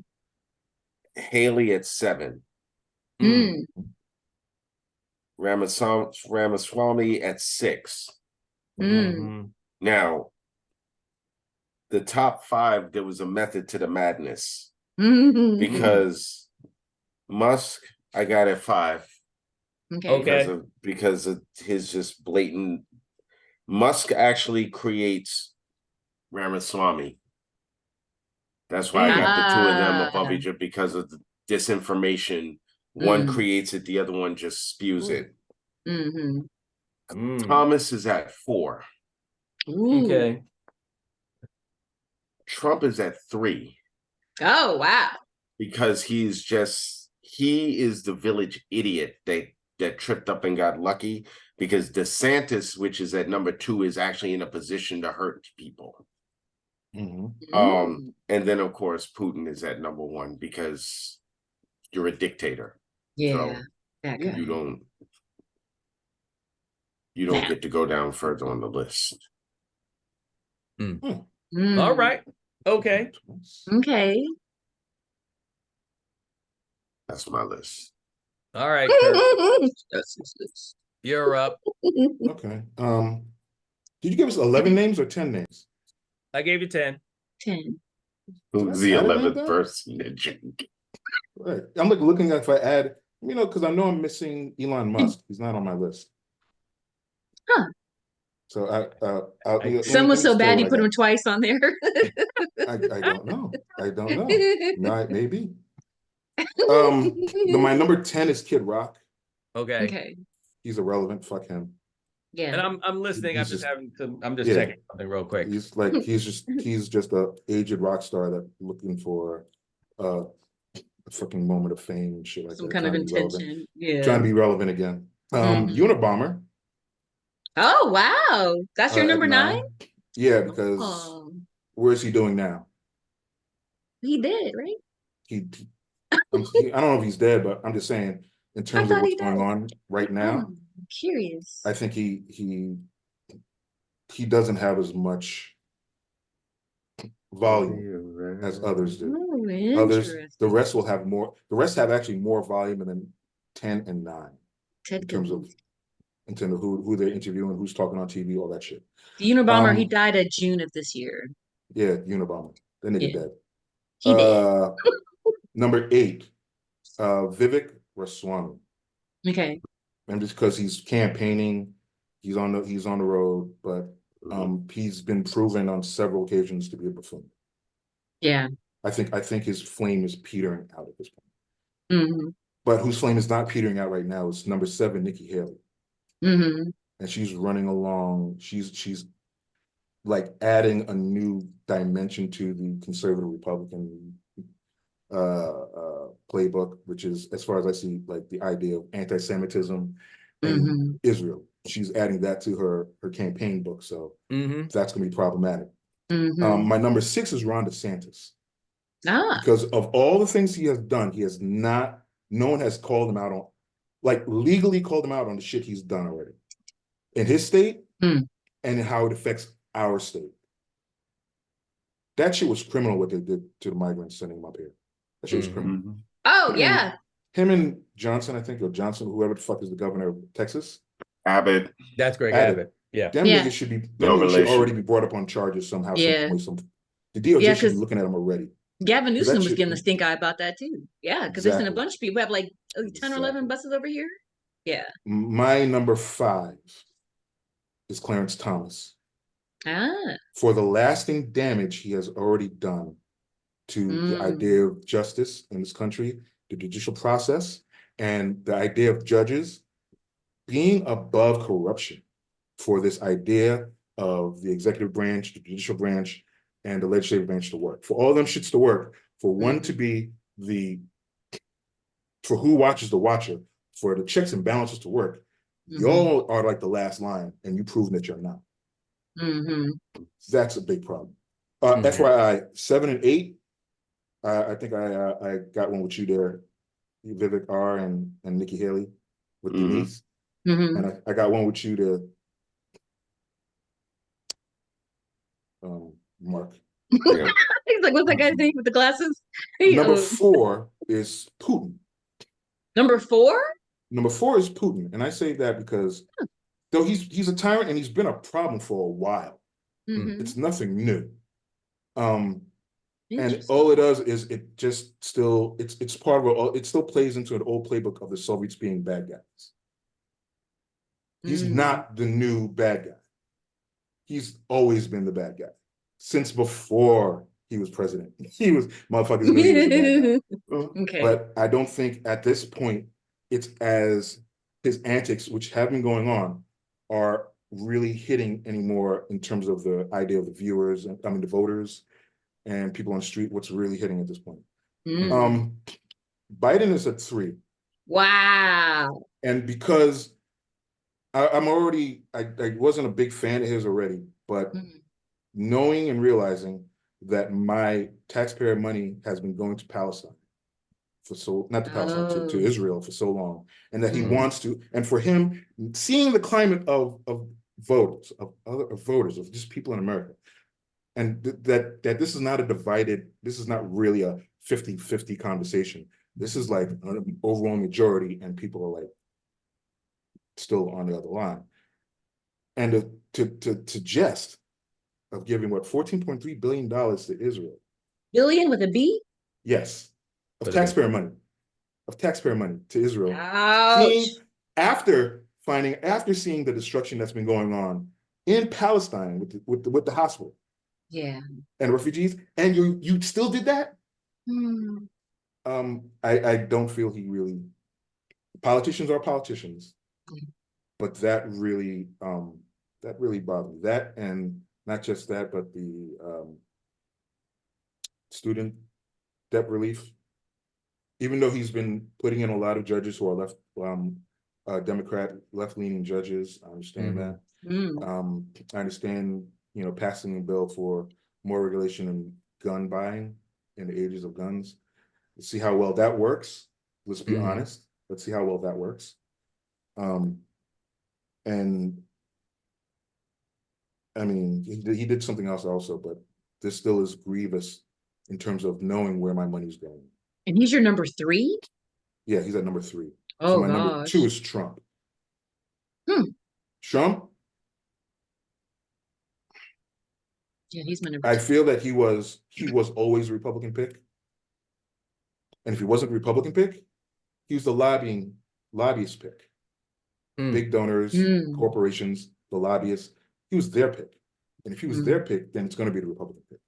Haley at 7. Ramaswamy at 6. Now, the top 5, there was a method to the madness. Because Musk, I got at 5. Okay. Because of his just blatant. Musk actually creates Ramaswamy. That's why I got the 2 of them above each other, because of the disinformation. One creates it, the other one just spews it. Thomas is at 4. Okay. Trump is at 3. Oh, wow. Because he is the village idiot that tripped up and got lucky, because DeSantis, which is at number 2, is actually in a position to hurt people. And then of course Putin is at number 1, because you're a dictator. Yeah. So you don't get to go down further on the list. All right. Okay. That's my list. All right, Kurt. That's his list. You're up. Okay. Did you give us 11 names or 10 names? I gave you 10. 10. Who's the 11th person? Right. I'm like looking at if I add, because I know I'm missing Elon Musk. He's not on my list. Huh. So Some was so bad you put him twice on there. I don't know. Maybe. My number 10 is Kid Rock. Okay. He's irrelevant. Fuck him. Yeah. And I'm listening. I'm just checking something real quick. He's just a aged rock star that looking for a fucking moment of fame and shit like Some that. kind of intention. Yeah. Trying to be relevant again. Unabomber. Oh wow. That's your number 9? Yeah, because where is he doing now? He did, right? I don't know if he's dead, but I'm just saying, in terms of what's going on right now, I'm curious. I think he doesn't have as much volume as others do. The rest will have more. The rest have actually more volume than 10 and 9 in terms of who they're interviewing, who's talking on TV, all that shit. The Unabomber, he died in June of this year. Yeah, Unabomber. That nigga dead. He did. Number 8, Vivek Ramaswamy. Okay. And just because he's campaigning, he's on the road, but he's been proven on several occasions to be a buffoon. Yeah. I think his flame is petering out at this point. But whose flame is not petering out right now is number 7, Nikki Haley. Mm-hmm. And she's running along. She's like adding a new dimension to the conservative Republican playbook, which is, as far as I see, like the idea of anti-Semitism and Israel. She's adding that to her campaign book, so that's going to be problematic. My number 6 is Ron DeSantis. Because of all the things he has done, he has not, no one has called him out on, like legally called him out on the shit he's done already in his state and how it affects our state. That shit was criminal what they did to the migrants sending them up here. That shit was criminal. Oh, yeah. Him and Johnson, I think, or Johnson, whoever the fuck is the governor of Texas. Abbott. That's Greg Abbott. Yeah. Them niggas should be, should already be brought up on charges somehow, some way, the DOJ should be looking at them already. Gavin Newsom was getting the stink eye about that too. Yeah, because they sent a bunch of people. We have like 10 or 11 buses over here. Yeah. My number 5 is Clarence Thomas. For the lasting damage he has already done to the idea of justice in this country, the judicial process, and the idea of judges being above corruption, for this idea of the executive branch, the judicial branch, and the legislative branch to work. For all them shits to work, for one to be for who watches the watcher, for the checks and balances to work, y'all are like the last line, and you proven that you're not. That's a big problem. FYI, 7 and 8, I think I got one with you there, Vivek R and Nikki Haley with Denise. And I got one with you to Mark. Yeah. He's like, what's that guy's name with the glasses? Number 4 is Putin. Number 4? Number 4 is Putin. And I say that because though he's a tyrant and he's been a problem for a while. It's nothing new. And all it does is it just still, it's part of it still plays into an old playbook of the Soviets being bad guys. He's not the new bad guy. He's always been the bad guy. Since before he was president. He was, motherfuckers knew he was a bad guy. Okay. But I don't think at this point, it's as his antics, which have been going on, are really hitting anymore in terms of the idea of the viewers, and I mean the voters and people on the street, what's really hitting at this point. Biden is at 3. Wow. And because I'm already, I wasn't a big fan of his already, but knowing and realizing that my taxpayer money has been going to Palestine for not to Palestine, to Israel for so long, and that he wants to, and for him, seeing the climate of voters, of just people in America, and that this is not a divided, this is not really a 50-50 conversation. This is like an overall majority, and people are like still on the other line. And to jest of giving what $14.3 billion to Israel. Billion with a B? Yes. Of taxpayer money to Israel. Ouch. After seeing the destruction that's been going on in Palestine with the hospital. Yeah. And refugees, and you still did that? I don't feel he really, politicians are politicians, but that really bothered me. That, and not just that, but the student debt relief. Even though he's been putting in a lot of judges who are Democrat, left-leaning judges, I understand that. I understand, passing a bill for more regulation in gun buying in the ages of guns. Let's see how well that works. Let's be honest. Let's see how well that works. And I mean, he did something else also, but this still is grievous in terms of knowing where my money's going. And he's your number 3? Yeah, he's at number 3. Oh, so my number 2 is Trump. Trump. Yeah, he's my number 2. I feel that he was always a Republican pick. And if he wasn't a Republican pick, he was the lobbyist pick. Big donors, corporations, the lobbyists. He was their pick. And if he was their pick, then it's going to be the Republican pick.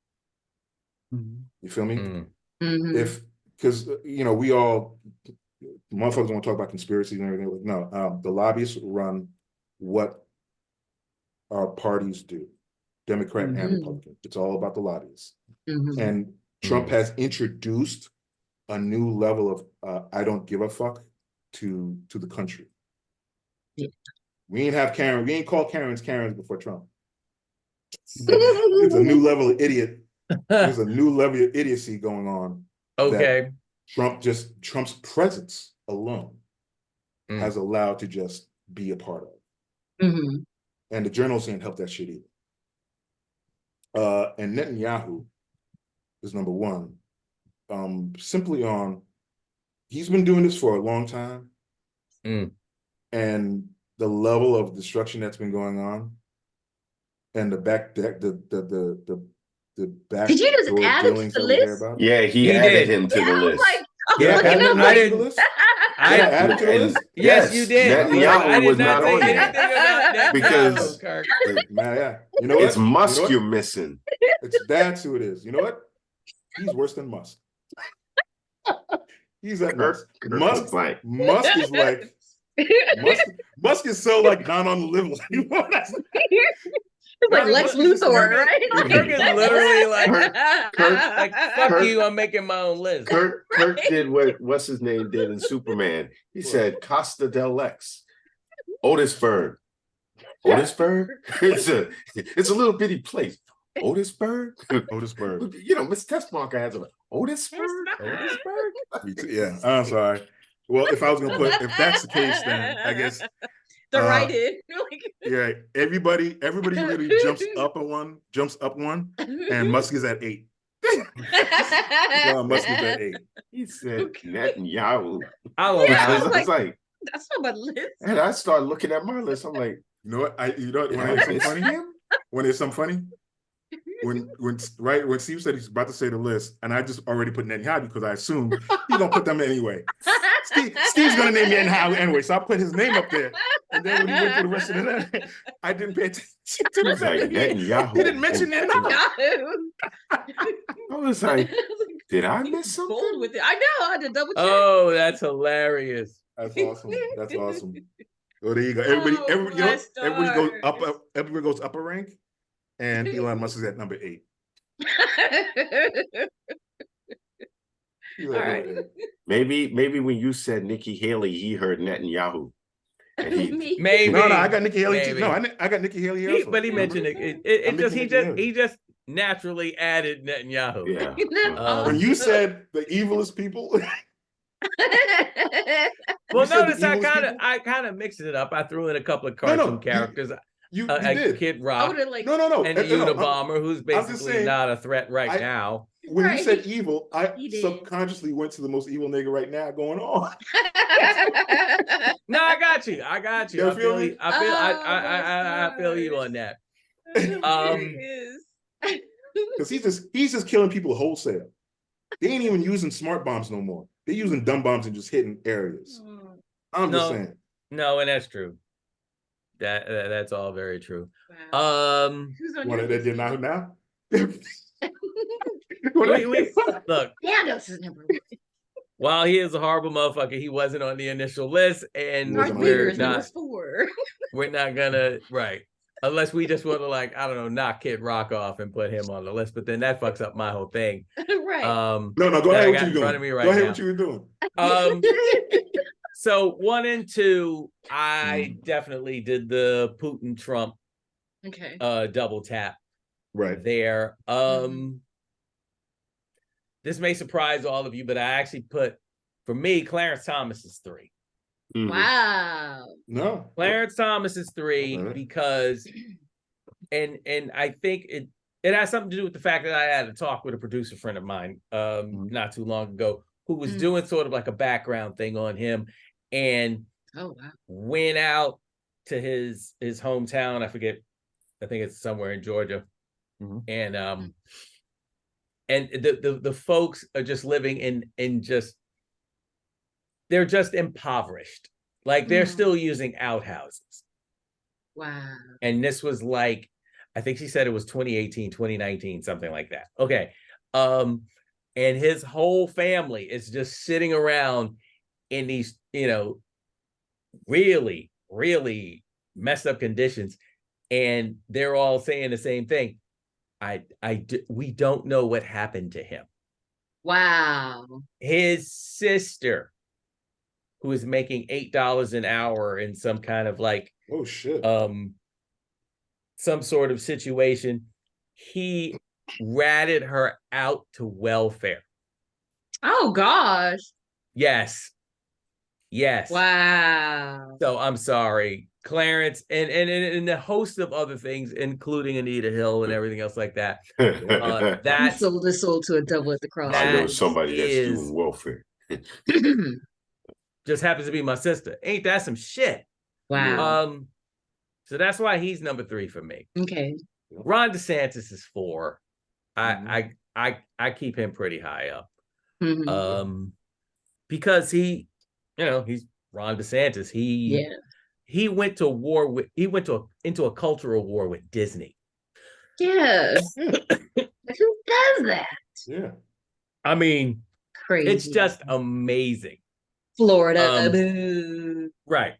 You feel me? Because we all, motherfuckers want to talk about conspiracies and everything. No, the lobbyists run what our parties do, Democrat and Republican. It's all about the lobbyists. And Trump has introduced a new level of I don't give a fuck to the country. Yeah. We ain't called Karens before Trump. It's a new level of idiot. There's a new level of idiocy going on. Okay. Trump's presence alone has allowed to just be a part of. And the journalists didn't help that shit either. And Netanyahu is number one. Simply on, he's been doing this for a long time. And the level of destruction that's been going on, and the back deck, the back. Did you just add it to the list? Yeah, he added him to the list. I didn't. I added to the list. Yes, you did. Netanyahu was not on there because you know what? It's Musk you're missing. That's who it is. You know what? He's worse than Musk. He's at Musk. Musk is like Musk is so like down on the level. It's like Lex Luthor, right? Kirk is literally like, fuck you, I'm making my own list. Kirk did what's his name did in Superman. He said Costa del Lex. Otisburg. Otisburg? It's a little bitty place. Otisburg? Otisburg. You know, Miss Testmarker has a Otisburg? Yeah, I'm sorry. Well, if that's the case, then I guess yeah, everybody really jumps up one, and Musk is at 8. Musk is at 8. He said Netanyahu. I was like, that's not my list. And I started looking at my list. I'm like, you know what? When there's something funny, when Steve said he's about to say the list, and I just already put Netanyahu because I assumed he's gonna put them anyway. Steve's gonna name Netanyahu anyway, so I put his name up there. And then when he went through the rest of the night, I didn't pay attention to like Netanyahu. He didn't mention Netanyahu. I was like, did I miss something? With it. I know. I had to double check. Oh, that's hilarious. That's awesome. That's awesome. Well, there you go. Everybody goes up a rank, and Elon Musk is at number 8. All right. Maybe when you said Nikki Haley, he heard Netanyahu. Maybe. No, I got Nikki Haley too. No, I got Nikki Haley here. But he mentioned he just naturally added Netanyahu. Yeah. When you said the evilest people. Well, notice I kind of mixed it up. I threw in a couple of cartoon characters. You did. Kid Rock. No. And the Unabomber, who's basically not a threat right now. When you said evil, I subconsciously went to the most evil nigga right now going on. No, I got you. I feel you on that. Because he's just killing people wholesale. They ain't even using smart bombs no more. They're using dumb bombs and just hitting areas. I'm just saying. No, and that's true. That's all very true. Wow. Who's on your list now? Look. Thanos is number 1. While he is a horrible motherfucker, he wasn't on the initial list, and we're not gonna unless we just want to knock Kid Rock off and put him on the list, but then that fucks up my whole thing. Right. No, go ahead. What you doing? Go ahead. What you were doing? So 1 and 2, I definitely did the Putin Trump double tap there. This may surprise all of you, but I actually put, for me, Clarence Thomas is 3. Wow. No. Clarence Thomas is 3 because, and I think it has something to do with the fact that I had a talk with a producer friend of mine not too long ago who was doing sort of like a background thing on him, and went out to his hometown. I think it's somewhere in Georgia, and the folks are just living in just, they're just impoverished. Like they're still using outhouses. Wow. And this was like, I think she said it was 2018, 2019, something like that. Okay. And his whole family is just sitting around in these, really, really messed up conditions. And they're all saying the same thing. We don't know what happened to him. Wow. His sister, who is making $8 an hour in some kind of like, oh shit, some sort of situation, he ratted her out to welfare. Oh gosh. Yes. Wow. So I'm sorry, Clarence, and a host of other things, including Anita Hill and everything else like that. That sold his soul to a devil at the cross. I know somebody that's doing welfare. Just happens to be my sister. Ain't that some shit? Wow. So that's why he's number 3 for me. Okay. Ron DeSantis is 4. I keep him pretty high up. Because he's Ron DeSantis. He went to war with into a cultural war with Disney. Yes. Who does that? Yeah. I mean, crazy. It's just amazing. Florida. Boo. Right.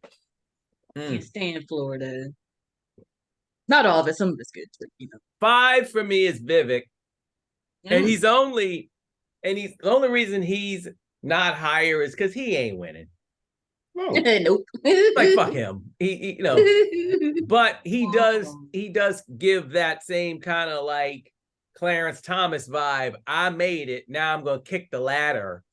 Can't stand Florida. Not all of it. Some of it's good, but 5 for me is Vivek. And the only reason he's not higher is because he ain't winning. Nope. Like fuck him. He but he does give that same kind of like Clarence Thomas vibe. I made it. Now I'm gonna kick the ladder.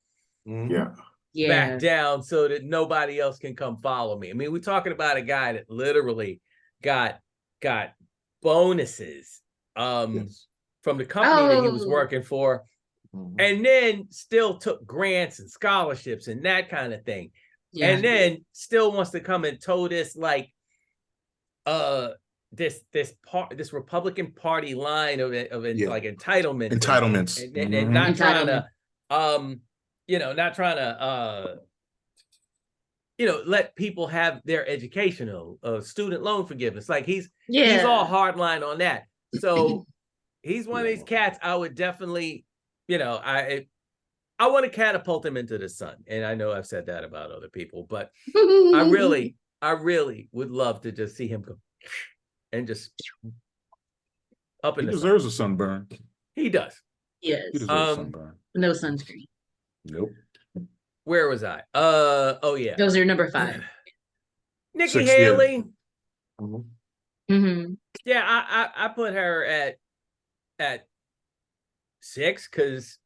Back down so that nobody else can come follow me. I mean, we're talking about a guy that literally got bonuses from the company that he was working for, and then still took grants and scholarships and that kind of thing. And then still wants to come and toe this like this Republican Party line of like entitlements and not trying to not trying to let people have their educational student loan forgiveness. Like he's all hardline on that. So he's one of these cats I would definitely, I want to catapult him into the sun. And I know I've said that about other people, but I really would love to just see him go and just up in the sun. He deserves a sunburn. He does. Yes. He deserves a sunburn. No sunscreen. Nope. Where was I? Oh yeah. Those are number 5. Nikki Haley. Yeah, I put her at 6 because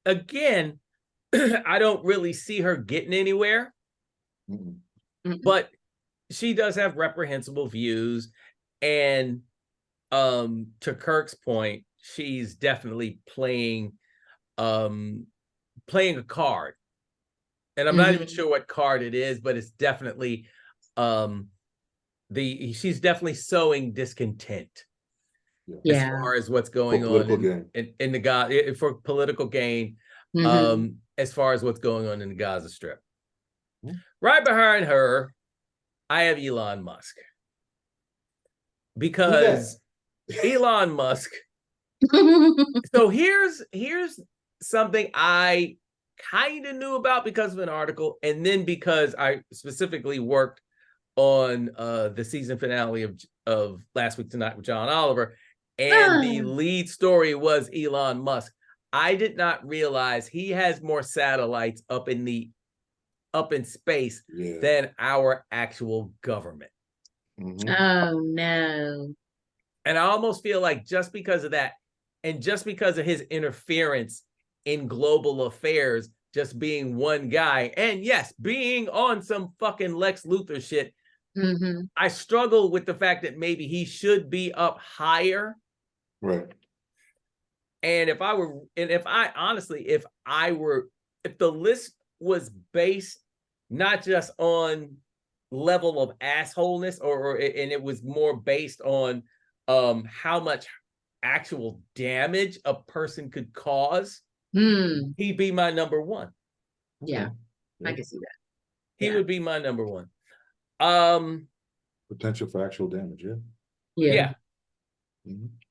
again, I don't really see her getting anywhere. But she does have reprehensible views, and to Kirk's point, she's definitely playing a card, and I'm not even sure what card it is, but it's definitely she's definitely sowing discontent as far as what's going on in the Gaza for political gain, as far as what's going on in the Gaza Strip. Right behind her, I have Elon Musk, because Elon Musk. So here's something I kind of knew about because of an article, and then because I specifically worked on the season finale of Last Week Tonight with John Oliver, and the lead story was Elon Musk. I did not realize he has more satellites up in space than our actual government. Oh no. And I almost feel like just because of that, and just because of his interference in global affairs, just being one guy, and yes, being on some fucking Lex Luthor shit, I struggle with the fact that maybe he should be up higher. Right. And if the list was based not just on level of assholeness, and it was more based on how much actual damage a person could cause, he'd be my number 1. Yeah, I can see that. He would be my number 1. Potential for actual damage, yeah.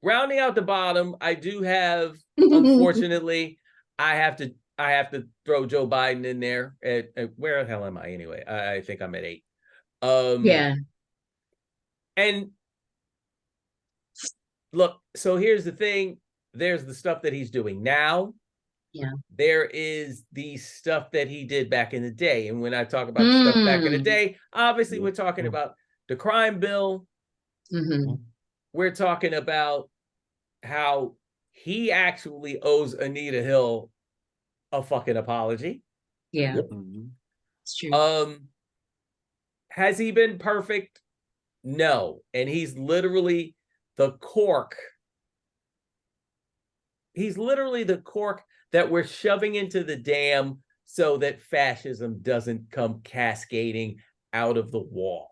Rounding out the bottom, I do have, unfortunately, I have I have to throw Joe Biden in there. At where the hell am I anyway? I think I'm at 8. Yeah. And look, so here's the thing. There's the stuff that he's doing now. Yeah. There is the stuff that he did back in the day. And when I talk about the stuff back in the day, obviously we're talking about the crime bill. We're talking about how he actually owes Anita Hill a fucking apology. Yeah. It's true. Has he been perfect? No. And he's literally the cork. He's literally the cork that we're shoving into the dam so that fascism doesn't come cascading out of the wall.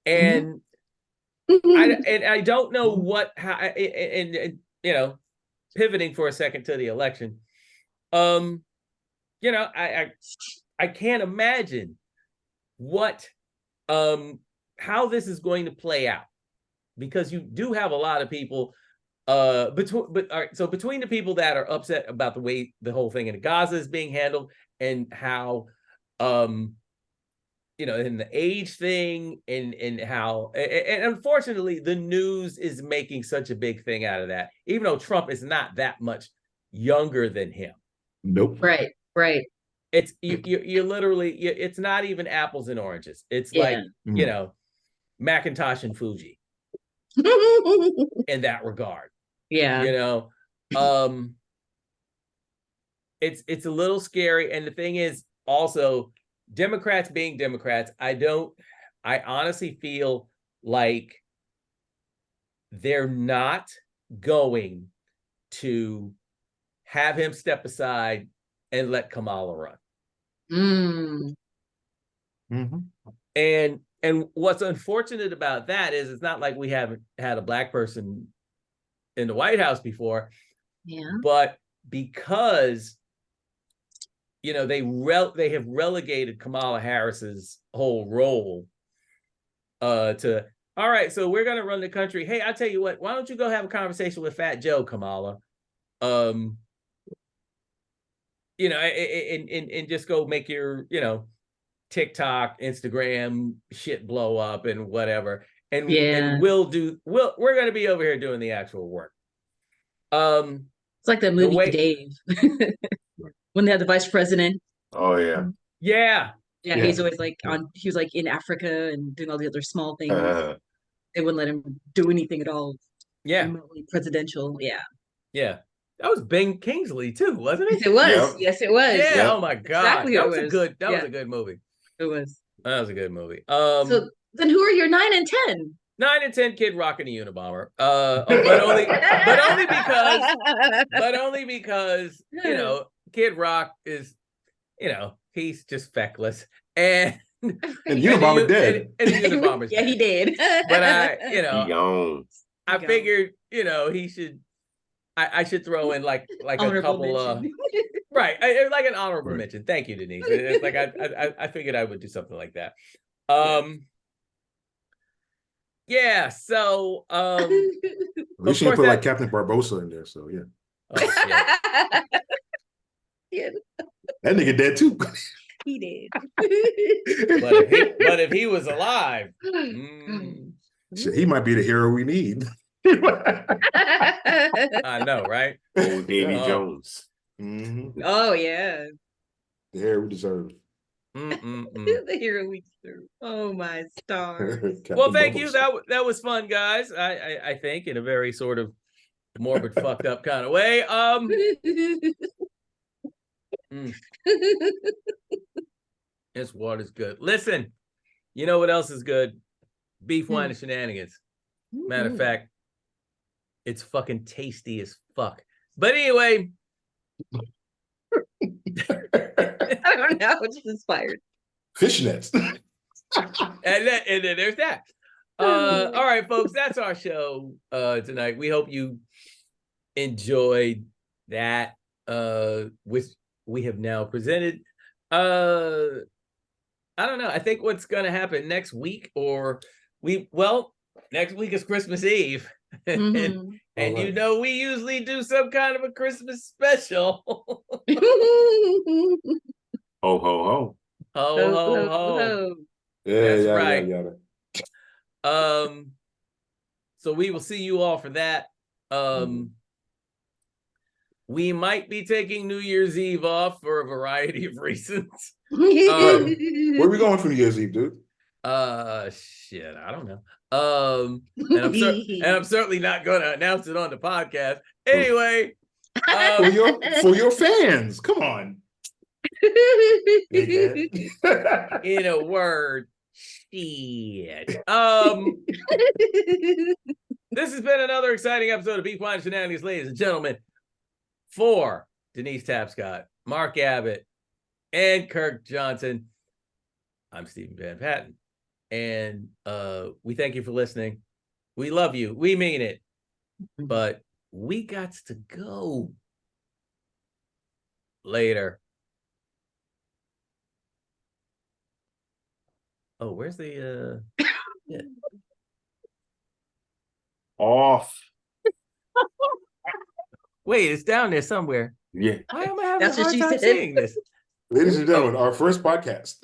And I don't know what, how, and you know, pivoting for a second to the election, you know, I can't imagine what, how this is going to play out, because you do have a lot of people, between the people that are upset about the way the whole thing in Gaza is being handled and how, you know, in the age thing and how, and unfortunately the news is making such a big thing out of that, even though Trump is not that much younger than him. Nope. Right. It's you're literally, it's not even apples and oranges. It's like, you know, Macintosh and Fuji in that regard. Yeah. You know, it's a little scary. And the thing is also, Democrats being Democrats, I honestly feel like they're not going to have him step aside and let Kamala run. And what's unfortunate about that is it's not like we haven't had a black person in the White House before. Yeah. But because, you know, they have relegated Kamala Harris's whole role to, all right, so we're gonna run the country. Hey, I tell you what, why don't you go have a conversation with Fat Joe, Kamala? You know, and just go make your, you know, TikTok, Instagram shit blow up and whatever. And we're gonna be over here doing the actual work. It's like that movie Dave. When they had the vice president. Oh yeah. Yeah. He's always like he was like in Africa and doing all the other small things. They wouldn't let him do anything at all. Yeah. Remotely presidential. Yeah. That was Ben Kingsley too, wasn't it? Yes, it was. Yep. Yes, it was. Yeah. Yep. Oh my God. Exactly. That was a good movie. It was. That was a good movie. So then who are your 9 and 10? 9 and 10, Kid Rock and the Unabomber. But only because, you know, Kid Rock is, you know, he's just feckless. And Unabomber dead. And the Unabomber's dead. He did. But I figured, you know, I should throw in like a couple right, like an honorable mention. Thank you, Denise. It's like I figured I would do something like that. Yeah, so we should put like Captain Barbosa in there, so yeah. Oh, yeah. That nigga dead too. He did. but if he was alive, shit, he might be the hero we need. I know, right? Old Davy Jones. Oh yeah. The hero we deserve. The hero we deserve. Oh my stars. Well, thank you. That was fun, guys. I think in a very sort of morbid, fucked up kind of way. This water's good. Listen, you know what else is good? Beef, wine, and shenanigans. Matter of fact, it's fucking tasty as fuck. But anyway, I don't know. It's just inspired. Fishnets. and then there's that. All right, folks, that's our show tonight. We hope you enjoyed that, which we have now presented. I don't know. I think what's going to happen next week, next week is Christmas Eve. And you know, we usually do some kind of a Christmas special. Ho, ho, ho. Ho, ho, ho. That's right. So we will see you all for that. We might be taking New Year's Eve off for a variety of reasons. Where are we going for New Year's Eve, dude? Shit, I don't know. And I'm certainly not going to announce it on the podcast. Anyway, for your fans, come on. In a word, shit. This has been another exciting episode of Beef Wine Shenanigans, ladies and gentlemen. For Denise Tapscott, Mark Abbott, and Kirk Johnson, I'm Stephen Van Patten. And we thank you for listening. We love you. We mean it. But we got to go. Later. Oh, where's the yeah. Off. Wait, it's down there somewhere. Yeah. Why am I having a hard time seeing this? Ladies and gentlemen, our first podcast.